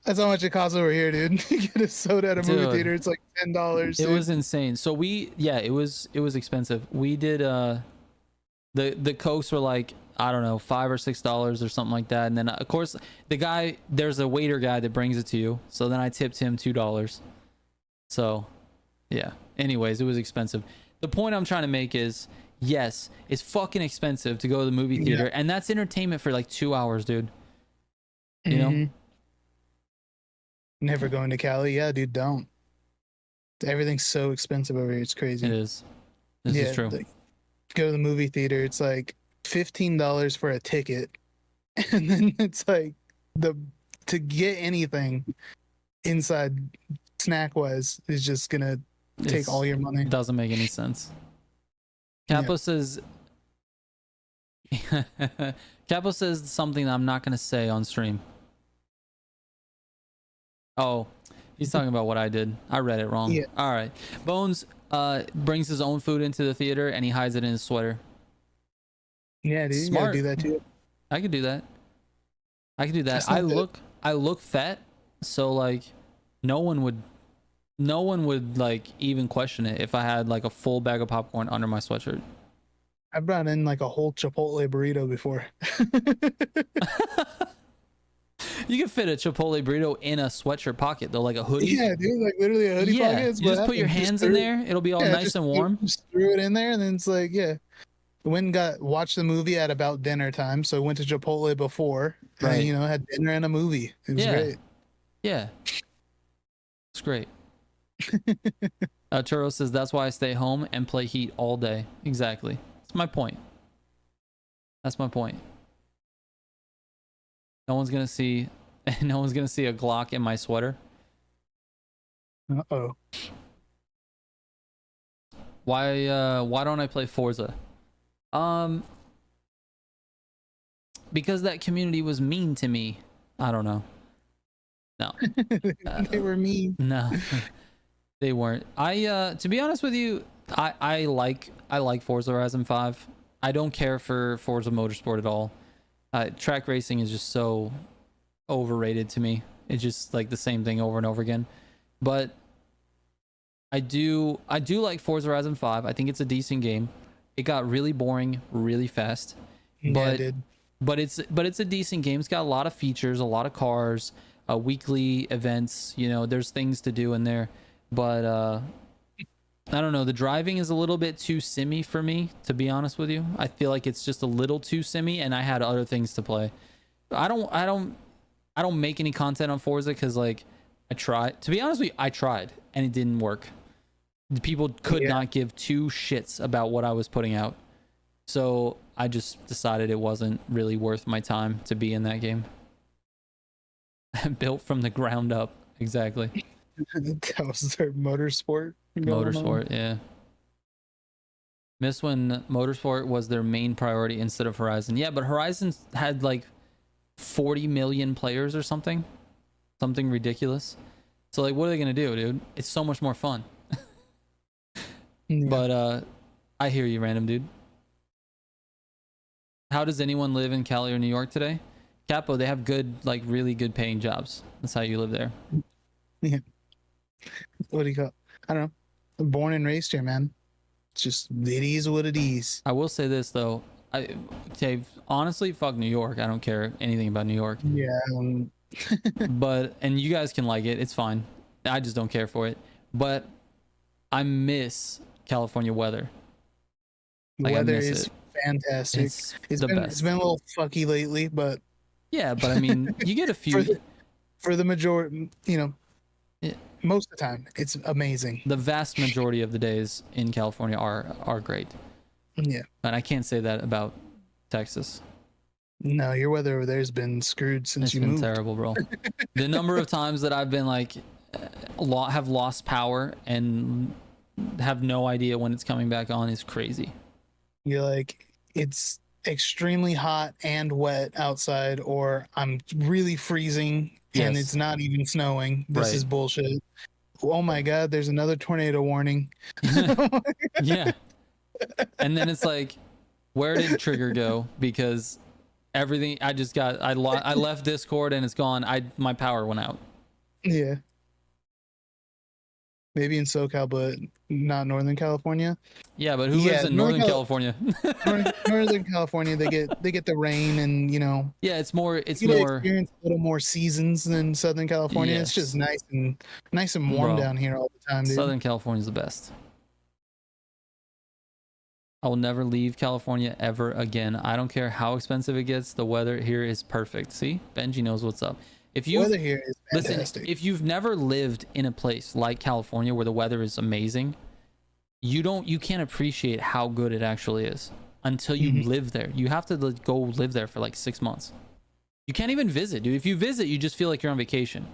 S1: that's how much it costs over here, dude. You get a soda at a movie theater, it's like $10.
S2: It was insane. So it was expensive. We did the Cokes were like, I don't know, $5 or $6 or something like that. And then of course there's a waiter guy that brings it to you. So then I tipped him $2. So yeah. Anyways, it was expensive. The point I'm trying to make is, yes, it's fucking expensive to go to the movie theater, and that's entertainment for like 2 hours, dude. You know?
S1: Never going to Cali. Yeah, dude, don't. Everything's so expensive over here. It's crazy.
S2: It is. This is true.
S1: Like, go to the movie theater. It's like $15 for a ticket. And then it's like to get anything inside snack wise is just going to take all your money.
S2: It doesn't make any sense. Capo says Capo says something I'm not going to say on stream. Oh, he's talking about what I did. I read it wrong. Yeah. All right. Bones brings his own food into the theater and he hides it in his sweater.
S1: Yeah, dude. Smart. You gotta do that too.
S2: I could do that. I look fat, so like no one would like even question it if I had like a full bag of popcorn under my sweatshirt.
S1: I brought in like a whole Chipotle burrito before.
S2: You can fit a Chipotle burrito in a sweatshirt pocket though, like a hoodie.
S1: Yeah, dude, like literally a hoodie pocket.
S2: Yeah, you just put your hands in there. It'll be all nice and warm.
S1: Just threw it in there, and then it's like, watched the movie at about dinner time, so went to Chipotle before, and had dinner and a movie. It was great.
S2: Yeah, it's great. Turo says that's why I stay home and play Heat all day. Exactly. That's my point. No one's gonna see a Glock in my sweater.
S1: Uh-oh.
S2: Why don't I play Forza? Because that community was mean to me. I don't know. No.
S1: They were mean.
S2: No. They weren't. To be honest with you, I like Forza Horizon 5. I don't care for Forza Motorsport at all. Track racing is just so overrated to me. It's just like the same thing over and over again. But I do like Forza Horizon 5. I think it's a decent game. It got really boring really fast.
S1: Yeah, it did.
S2: But it's a decent game. It's got a lot of features, a lot of cars, weekly events, you know, there's things to do in there. But I don't know, the driving is a little bit too simmy for me, to be honest with you. I feel like it's just a little too simmy, and I had other things to play. I don't make any content on Forza because, like, I tried. To be honest with you, I tried and it didn't work. The people could not give two shits about what I was putting out. So I just decided it wasn't really worth my time to be in that game. Built from the ground up. Exactly.
S1: That was their motorsport.
S2: Motorsport, yeah. Miss when Motorsport was their main priority instead of Horizon. Yeah, but Horizon had like 40 million players or something. Something ridiculous. So like, what are they gonna do, dude? It's so much more fun.
S1: Yeah.
S2: But I hear you, random dude. How does anyone live in Cali or New York today? Capo, they have good, like really good paying jobs. That's how you live there.
S1: Yeah. What do you call? I don't know. Born and raised here, man. It's just it is what it is.
S2: I will say this though. Honestly, fuck New York. I don't care anything about New York.
S1: Yeah.
S2: But and you guys can like it. It's fine. I just don't care for it. But I miss California weather.
S1: The weather is fantastic. It's been a little fucky lately, but
S2: yeah. But I mean, you get a few
S1: for the majority, you know. Yeah. Most of the time, it's amazing.
S2: The vast majority of the days in California are great.
S1: Yeah.
S2: And I can't say that about Texas.
S1: No, your weather over there has been screwed since you moved.
S2: It's been terrible, bro. The number of times that I've been like, have lost power and have no idea when it's coming back on is crazy.
S1: You're like, it's extremely hot and wet outside, or I'm really freezing and it's not even snowing. This is bullshit. Oh my God, there's another tornado warning.
S2: Yeah. And then it's like, where did Trigger go? Because everything I left Discord and it's gone. My power went out.
S1: Yeah. Maybe in SoCal, but not Northern California.
S2: Yeah, but who lives in Northern California?
S1: Northern California, they get the rain, and you know.
S2: Yeah, it's more.
S1: Experience a little more seasons than Southern California. Yes. It's just nice and warm down here all the time, dude.
S2: Southern California is the best. I will never leave California ever again. I don't care how expensive it gets. The weather here is perfect. See, Benji knows what's up.
S1: Weather here is fantastic.
S2: Listen, if you've never lived in a place like California where the weather is amazing, you can't appreciate how good it actually is until you live there. You have to go live there for like 6 months. You can't even visit, dude. If you visit, you just feel like you're on vacation.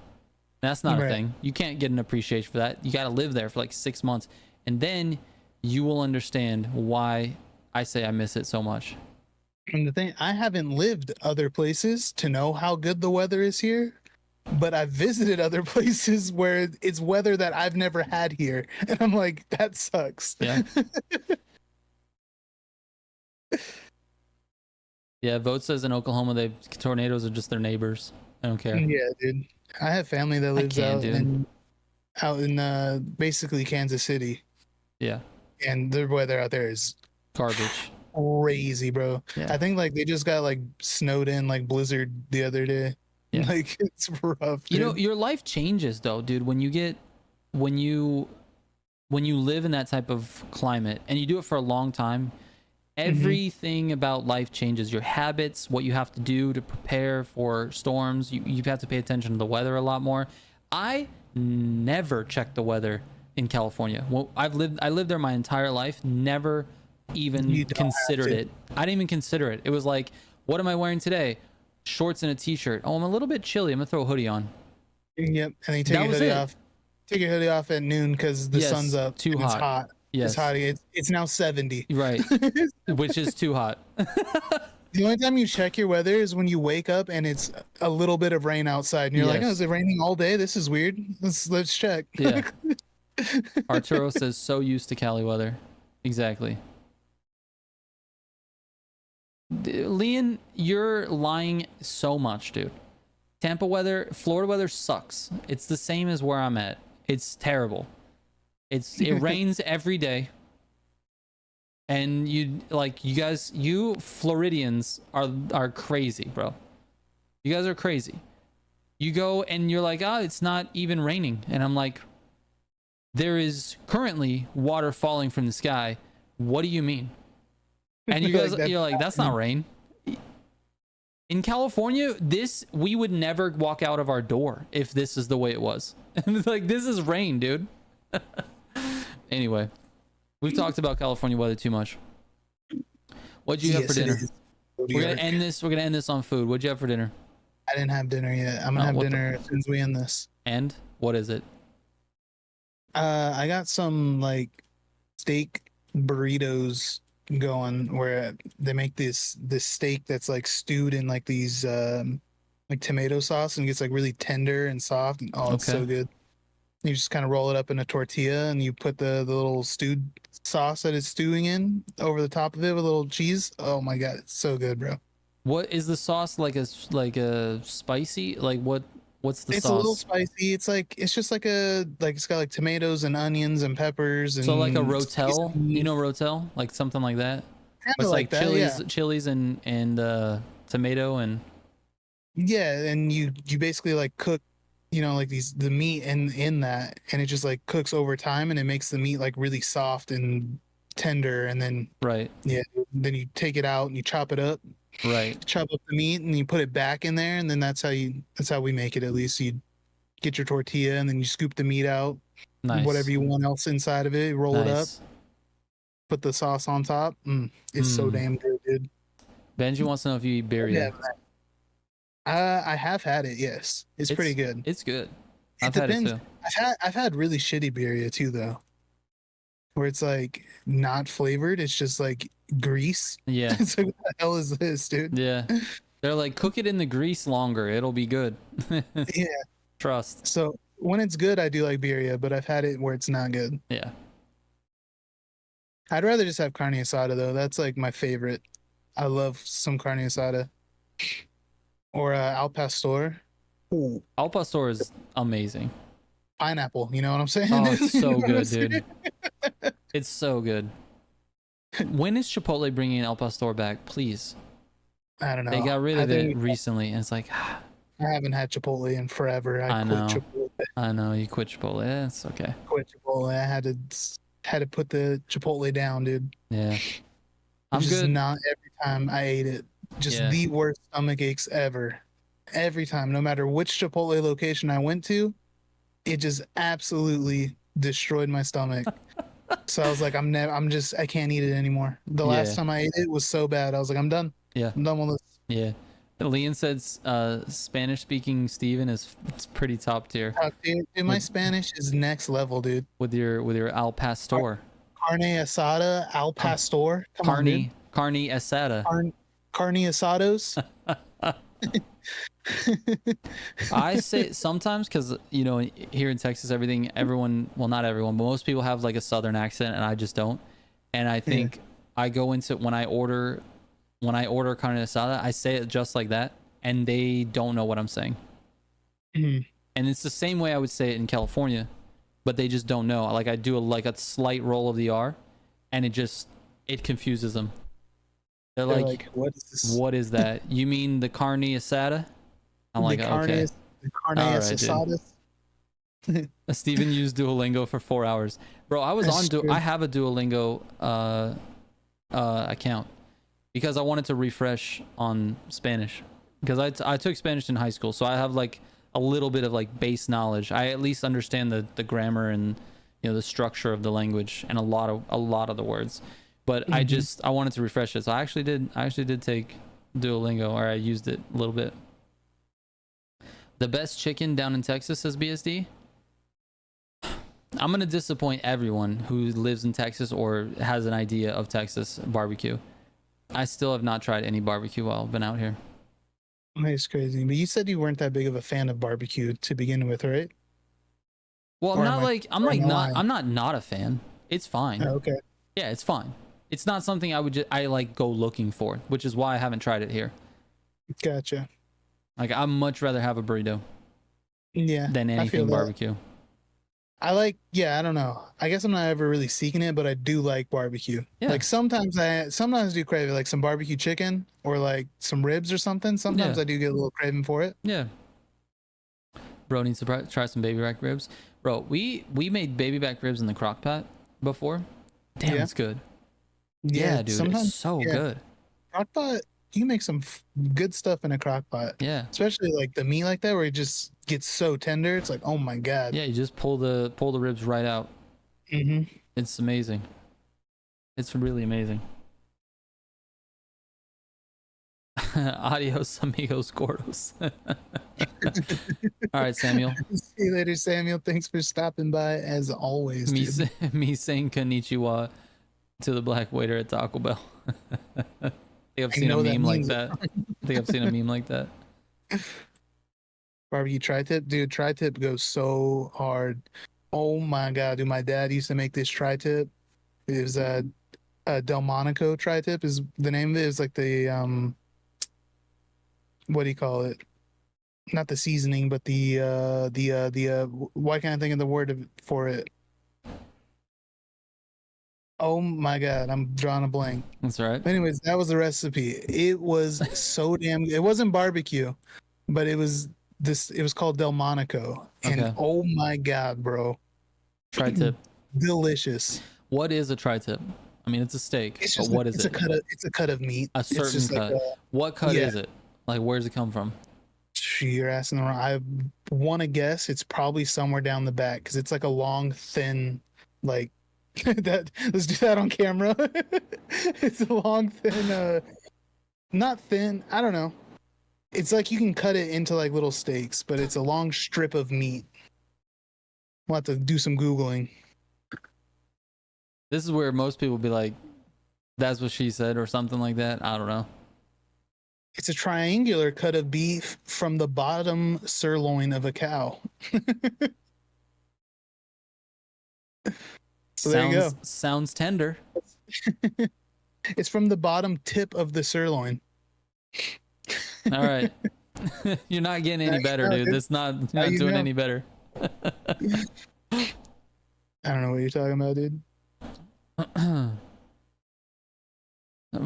S2: That's not a thing. You can't get an appreciation for that. You got to live there for like 6 months, and then you will understand why I say I miss it so much.
S1: And the thing, I haven't lived other places to know how good the weather is here, but I've visited other places where it's weather that I've never had here, and I'm like, that sucks.
S2: Yeah. Yeah, Vote says in Oklahoma, tornadoes are just their neighbors. I don't care.
S1: Yeah, dude. I have family that lives out in basically Kansas City.
S2: Yeah.
S1: And the weather out there is
S2: garbage.
S1: Crazy, bro. Yeah. I think like they just got like snowed in, like blizzard the other day. Yeah. Like it's rough, dude.
S2: You know, your life changes though, dude, when you live in that type of climate and you do it for a long time. Everything about life changes. Your habits, what you have to do to prepare for storms. You have to pay attention to the weather a lot more. I never check the weather in California. Well, I lived there my entire life. Never even considered it. I didn't even consider it. It was like, what am I wearing today? Shorts and a t-shirt. Oh, I'm a little bit chilly. I'm gonna throw a hoodie on.
S1: Yep. And then you take your hoodie off. Take your hoodie off at noon because the sun's up.
S2: Too hot.
S1: It's hot. Yes. It's hot. It's now 70.
S2: Right. Which is too hot.
S1: The only time you check your weather is when you wake up and it's a little bit of rain outside, and you're like, "Oh, is it raining all day? This is weird. Let's check."
S2: Yeah. Arturo says, "So used to Cali weather." Exactly. Leon, you're lying so much, dude. Tampa weather, Florida weather sucks. It's the same as where I'm at. It's terrible. It rains every day. And you guys, you Floridians are crazy, bro. You guys are crazy. You go and you're like, "Ah, it's not even raining." And I'm like, "There is currently water falling from the sky. What do you mean?" And you guys, you're like, "That's not rain." In California, we would never walk out of our door if this is the way it was. Like, this is rain, dude. Anyway, we've talked about California weather too much. What'd you have for dinner? We're gonna end this. We're gonna end this on food. What'd you have for dinner?
S1: I didn't have dinner yet. I'm gonna have dinner as soon as we end this.
S2: And what is it?
S1: I got some like steak burritos going where they make this steak that's like stewed in like these like tomato sauce and gets like really tender and soft and it's so good. You just kind of roll it up in a tortilla and you put the little stewed sauce that it's stewing in over the top of it with a little cheese. Oh my god, it's so good, bro.
S2: What is the sauce like? A spicy? Like what's the sauce?
S1: It's a little spicy. It's just like it's got like tomatoes and onions and peppers and
S2: so like a rotel. You know rotel, like something like that. It's like that, chilies and tomato and
S1: and you basically like cook, like the meat in that, and it just like cooks over time and it makes the meat like really soft and tender, and then then you take it out and you chop it up.
S2: Right.
S1: Chop up the meat and you put it back in there, and then that's how we make it. At least you get your tortilla and then you scoop the meat out.
S2: Nice.
S1: Whatever you want else inside of it, roll it up, put the sauce on top. It's so damn good, dude.
S2: Benji wants to know if you eat birria.
S1: I have had it. Yes, it's pretty good.
S2: It's good. I've had it too.
S1: I've had really shitty birria too, though, where it's like not flavored. It's just like grease.
S2: Yeah.
S1: It's like, what the hell is this, dude?
S2: Yeah. They're like, cook it in the grease longer. It'll be good.
S1: Yeah.
S2: Trust.
S1: So when it's good, I do like birria, but I've had it where it's not good.
S2: Yeah.
S1: I'd rather just have carne asada though. That's like my favorite. I love some carne asada. Or al pastor.
S2: Ooh. Al pastor is amazing.
S1: Pineapple, you know what I'm saying?
S2: Oh, it's so good, dude. It's so good. When is Chipotle bringing al pastor back, please?
S1: I don't know.
S2: They got rid of it recently, and it's like
S1: I haven't had Chipotle in forever.
S2: I know.
S1: Quit Chipotle.
S2: I know you quit Chipotle. Yeah, it's okay.
S1: Quit Chipotle. I had to put the Chipotle down, dude.
S2: Yeah. I'm
S1: just
S2: good.
S1: Not every time I ate it. Just the worst stomach aches ever. Every time, no matter which Chipotle location I went to, it just absolutely destroyed my stomach. So I was like, I can't eat it anymore. The last time I ate it was so bad. I was like, I'm done.
S2: Yeah.
S1: I'm done with this.
S2: Yeah. Leon says Spanish speaking Steven it's pretty top tier.
S1: Dude, my Spanish is next level, dude.
S2: With your al pastor.
S1: Carne asada, al pastor.
S2: Carne asada.
S1: Carne asados.
S2: I say sometimes because here in Texas everyone, well, not everyone, but most people have like a southern accent and I just don't. And I think I go into when I order carne asada, I say it just like that and they don't know what I'm saying. And it's the same way I would say it in California, but they just don't know. Like I do a slight roll of the R and it confuses them. They're like, what is that? You mean the carne asada? I'm like, okay.
S1: The carne asadas.
S2: Steven used Duolingo for 4 hours. Bro, I have a Duolingo account because I wanted to refresh on Spanish because I took Spanish in high school. So I have like a little bit of like base knowledge. I at least understand the grammar and the structure of the language and a lot of the words. But I wanted to refresh it. So I actually did take Duolingo, or I used it a little bit. The best chicken down in Texas, says BSD. I'm going to disappoint everyone who lives in Texas or has an idea of Texas barbecue. I still have not tried any barbecue while I've been out here.
S1: That's crazy. But you said you weren't that big of a fan of barbecue to begin with, right?
S2: Well, I'm not a fan. It's fine.
S1: Oh, okay.
S2: Yeah, it's fine. It's not something I like go looking for, which is why I haven't tried it here.
S1: Gotcha.
S2: Like I'd much rather have a burrito
S1: Yeah,
S2: than
S1: I feel
S2: anything
S1: that.
S2: barbecue.
S1: I like, yeah, I don't know. I guess I'm not ever really seeking it, but I do like barbecue.
S2: Yeah.
S1: Like sometimes do crave it, like some barbecue chicken or like some ribs or something. Sometimes
S2: Yeah.
S1: I do get a little craving for it.
S2: Yeah. Bro needs to try some baby back ribs. Bro, we made baby back ribs in the crock pot before. Damn,
S1: Yeah.
S2: it's good.
S1: Yeah,
S2: Yeah, dude,
S1: sometimes
S2: it's so good.
S1: crock pot, you can make some good stuff in a crock pot.
S2: Yeah.
S1: Especially like the meat like that where it just gets so tender. It's like, oh my God.
S2: Yeah, you just pull the ribs right out.
S1: Mm-hmm.
S2: It's amazing. It's really amazing. Adios, amigos, gordos. All right, Samuel.
S1: See you later, Samuel. Thanks for stopping by as always.
S2: Me saying konnichiwa to the black waiter at Taco Bell. I think I've seen a meme like that. I think I've seen a meme like that.
S1: Barbecue tri-tip, dude. Tri-tip goes so hard. Oh my God, dude. My dad used to make this tri-tip. It was a Delmonico tri-tip is the name of it. It's like the what do you call it? Not the seasoning, but why can't I think of the word for it? Oh my God, I'm drawing a blank.
S2: That's all right.
S1: Anyways, that was the recipe. It was so damn. It wasn't barbecue, but it was this. It was called Delmonico, and
S2: Okay.
S1: oh my God, bro,
S2: Tri-tip.
S1: delicious.
S2: What is a tri-tip? I mean, it's a steak.
S1: It's
S2: But
S1: just
S2: what is
S1: it's
S2: it?
S1: a cut of meat.
S2: A
S1: It's
S2: certain
S1: just
S2: cut.
S1: like
S2: What cut
S1: yeah.
S2: is it? Like, where does it come from?
S1: You're asking the wrong. I want to guess it's probably somewhere down the back because it's like a long, thin, like that. Let's do that on camera. It's a long, thin. Not thin. I don't know. It's like you can cut it into like little steaks, but it's a long strip of meat. We'll have to do some Googling.
S2: This is where most people be like, that's what she said or something like that. I don't know.
S1: It's a triangular cut of beef from the bottom sirloin of a cow. So there you go.
S2: Sounds tender.
S1: It's from the bottom tip of the sirloin.
S2: All right. You're not getting any better, dude. That's not doing any better.
S1: I don't know what you're talking about, dude.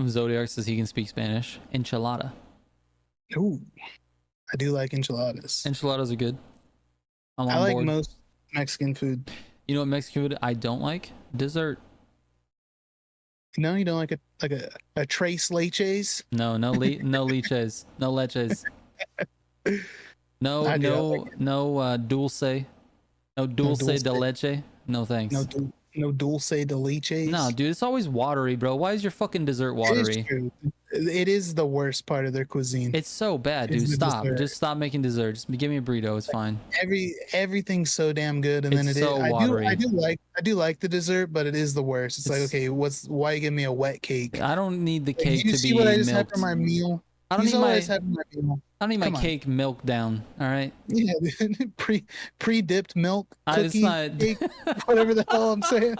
S2: Zodiac says he can speak Spanish. Enchilada.
S1: Ooh, I do like enchiladas.
S2: Enchiladas are good. I'm on
S1: I like
S2: board.
S1: most Mexican food.
S2: You know what Mexican food I don't like? Dessert.
S1: No, you don't like a tres leches?
S2: No leches. No leches. No dulce. No dulce de leche. No thanks.
S1: No dulce de leches.
S2: No, dude, it's always watery, bro. Why is your fucking dessert watery?
S1: It is the worst part of their cuisine.
S2: It's so bad, dude. Stop. Just stop making dessert. Just give me a burrito. It's fine.
S1: Everything's so damn good, and then
S2: It's so watery.
S1: I do like the dessert, but it is the worst. It's like, okay, why you give me a wet cake?
S2: I don't need the cake
S1: you
S2: to
S1: see
S2: be
S1: what I just had
S2: milked.
S1: for my meal?
S2: I don't need my
S1: Come on.
S2: cake milk down. All right.
S1: Yeah, pre-dipped milk cookie cake, whatever the hell I'm saying.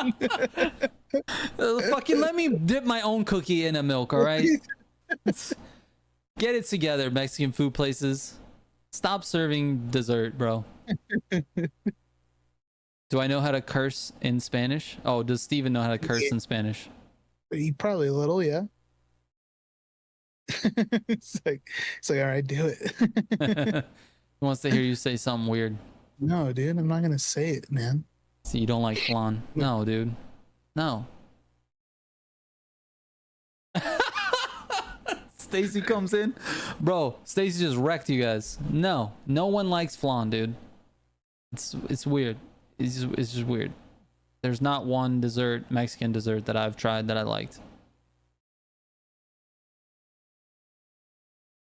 S2: Fucking let me dip my own cookie in a milk. All right. Get it together, Mexican food places. Stop serving dessert, bro. Do I know how to curse in Spanish? Oh, does Steven know how to curse in Spanish?
S1: Probably a little, yeah. It's like, all right, do it.
S2: He wants to hear you say something weird.
S1: No, dude, I'm not gonna say it, man.
S2: So you don't like flan? No, dude. No. Stacy comes in. Bro, Stacy just wrecked you guys. No one likes flan, dude. It's weird. It's just weird. There's not one Mexican dessert that I've tried that I liked.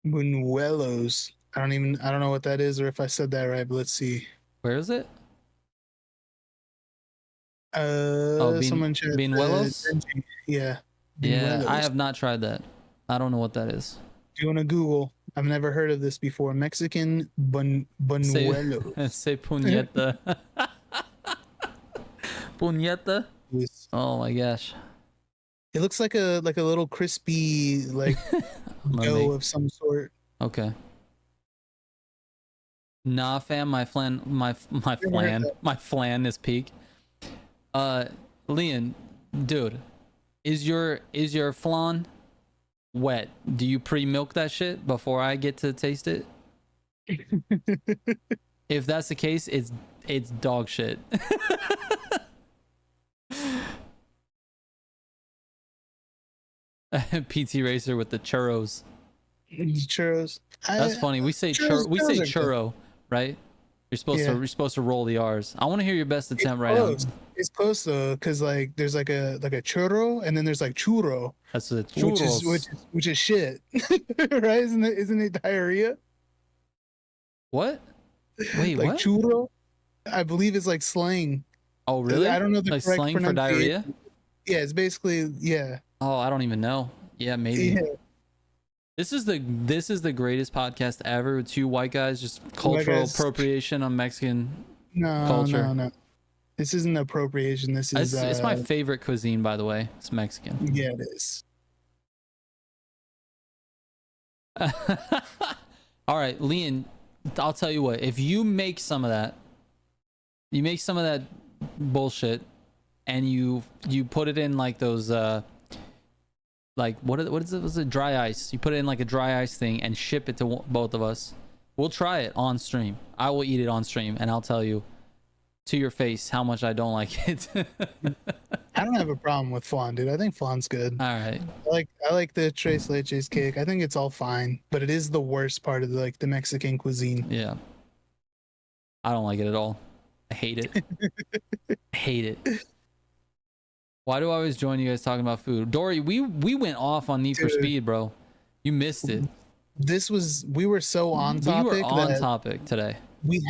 S1: Buñuelos. I don't know what that is or if I said that right, but let's see.
S2: Where is it?
S1: Someone said
S2: Buñuelos?
S1: Yeah.
S2: Yeah, I have not tried that. I don't know what that is.
S1: Do you want to Google? I've never heard of this before. Mexican buñuelos.
S2: Say puñeta. Puñeta? Oh my gosh.
S1: It looks like a little crispy like dough of some sort.
S2: Okay. Nah, fam, my flan is peak. Leon, dude, is your flan wet? Do you pre-milk that shit before I get to taste it? If that's the case, it's dog shit. PT Racer with the churros.
S1: Churros.
S2: That's funny. We say churro, right? You're supposed to roll the R's. I want to hear your best attempt right now.
S1: It's close though, because like there's like a churro and then there's like churro.
S2: That's the churros.
S1: Which is shit. Right? Isn't it diarrhea?
S2: What? Wait,
S1: like
S2: what?
S1: Churro? I believe it's like slang.
S2: Oh really?
S1: I don't know the
S2: like
S1: correct
S2: slang for diarrhea?
S1: Yeah, it's basically
S2: Oh, I don't even know. Yeah, maybe. Yeah. This is the greatest podcast ever with two white guys just cultural appropriation on Mexican culture.
S1: No. This isn't appropriation. This is
S2: it's my favorite cuisine, by the way. It's Mexican.
S1: Yeah, it is.
S2: All right, Leon, I'll tell you what. If you make some of that bullshit and you put it in like those like what is it? Was it dry ice? You put it in like a dry ice thing and ship it to both of us. We'll try it on stream. I will eat it on stream and I'll tell you to your face how much I don't like it.
S1: I don't have a problem with flan, dude. I think flan's good.
S2: All right.
S1: I like the tres leches cake. I think it's all fine, but it is the worst part of the Mexican cuisine.
S2: Yeah. I don't like it at all. I hate it. I hate it. Why do I always join you guys talking about food? Dory, we went off on Need for Speed, bro. You missed it.
S1: We were so on topic.
S2: We were on topic today.
S1: We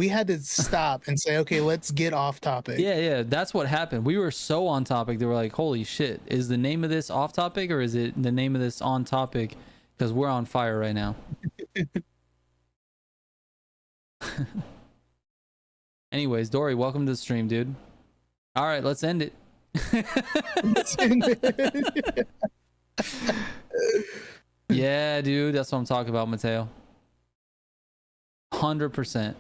S1: had to stop and say, okay, let's get off topic.
S2: Yeah, that's what happened. We were so on topic. They were like, holy shit, is the name of this off topic or is it the name of this on topic? Because we're on fire right now. Anyways, Dory, welcome to the stream, dude. All right, let's end it. Yeah, dude, that's what I'm talking about, Mateo. 100%.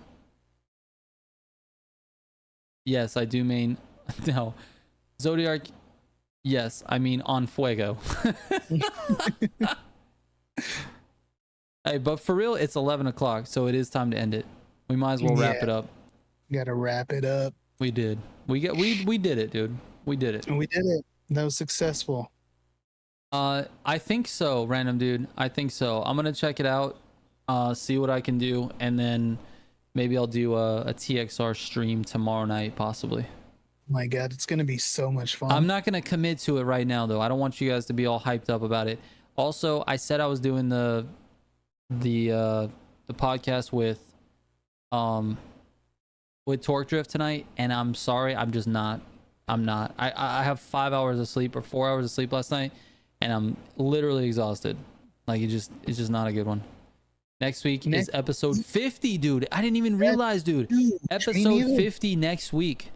S2: Yes, I do mean no. Zodiac. Yes, I mean on fuego. Hey, but for real, it's 11 o'clock, so it is time to end it. We might as well wrap it up.
S1: Gotta wrap it up.
S2: We did. We did it, dude. We did it.
S1: We did it. That was successful.
S2: I think so, random dude. I think so. I'm gonna check it out, see what I can do, and then maybe I'll do a TXR stream tomorrow night, possibly.
S1: My God, it's gonna be so much fun.
S2: I'm not gonna commit to it right now, though. I don't want you guys to be all hyped up about it. Also, I said I was doing the podcast with Torque Drift tonight, and I'm sorry, I'm just not. I'm not. I have 5 hours of sleep or 4 hours of sleep last night, and I'm literally exhausted. Like it's just not a good one. Next week is episode 50, dude. I didn't even realize, dude. Episode 50 next week.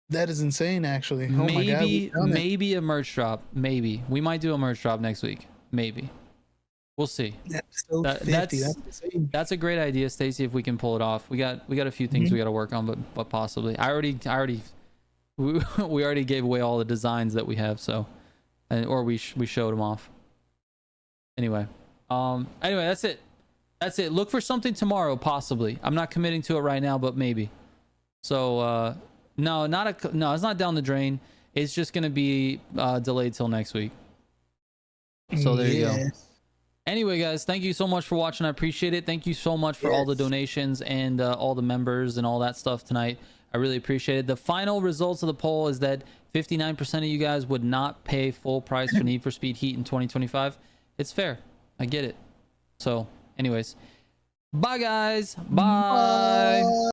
S1: That is insane, actually. Oh my God,
S2: maybe a merch drop. Maybe we might do a merch drop next week. Maybe. We'll see.
S1: Episode 50.
S2: That's a great idea, Stacy. If we can pull it off, we got a few things we got to work on, but possibly. We already gave away all the designs that we have, so, or we showed them off. Anyway, that's it. That's it. Look for something tomorrow, possibly. I'm not committing to it right now, but maybe. So, no, it's not down the drain. It's just gonna be delayed till next week. So there you go. Anyway, guys, thank you so much for watching. I appreciate it. Thank you so much for all the donations and all the members and all that stuff tonight. I really appreciate it. The final results of the poll is that 59% of you guys would not pay full price for Need for Speed Heat in 2025. It's fair. I get it. So, anyways, bye, guys. Bye.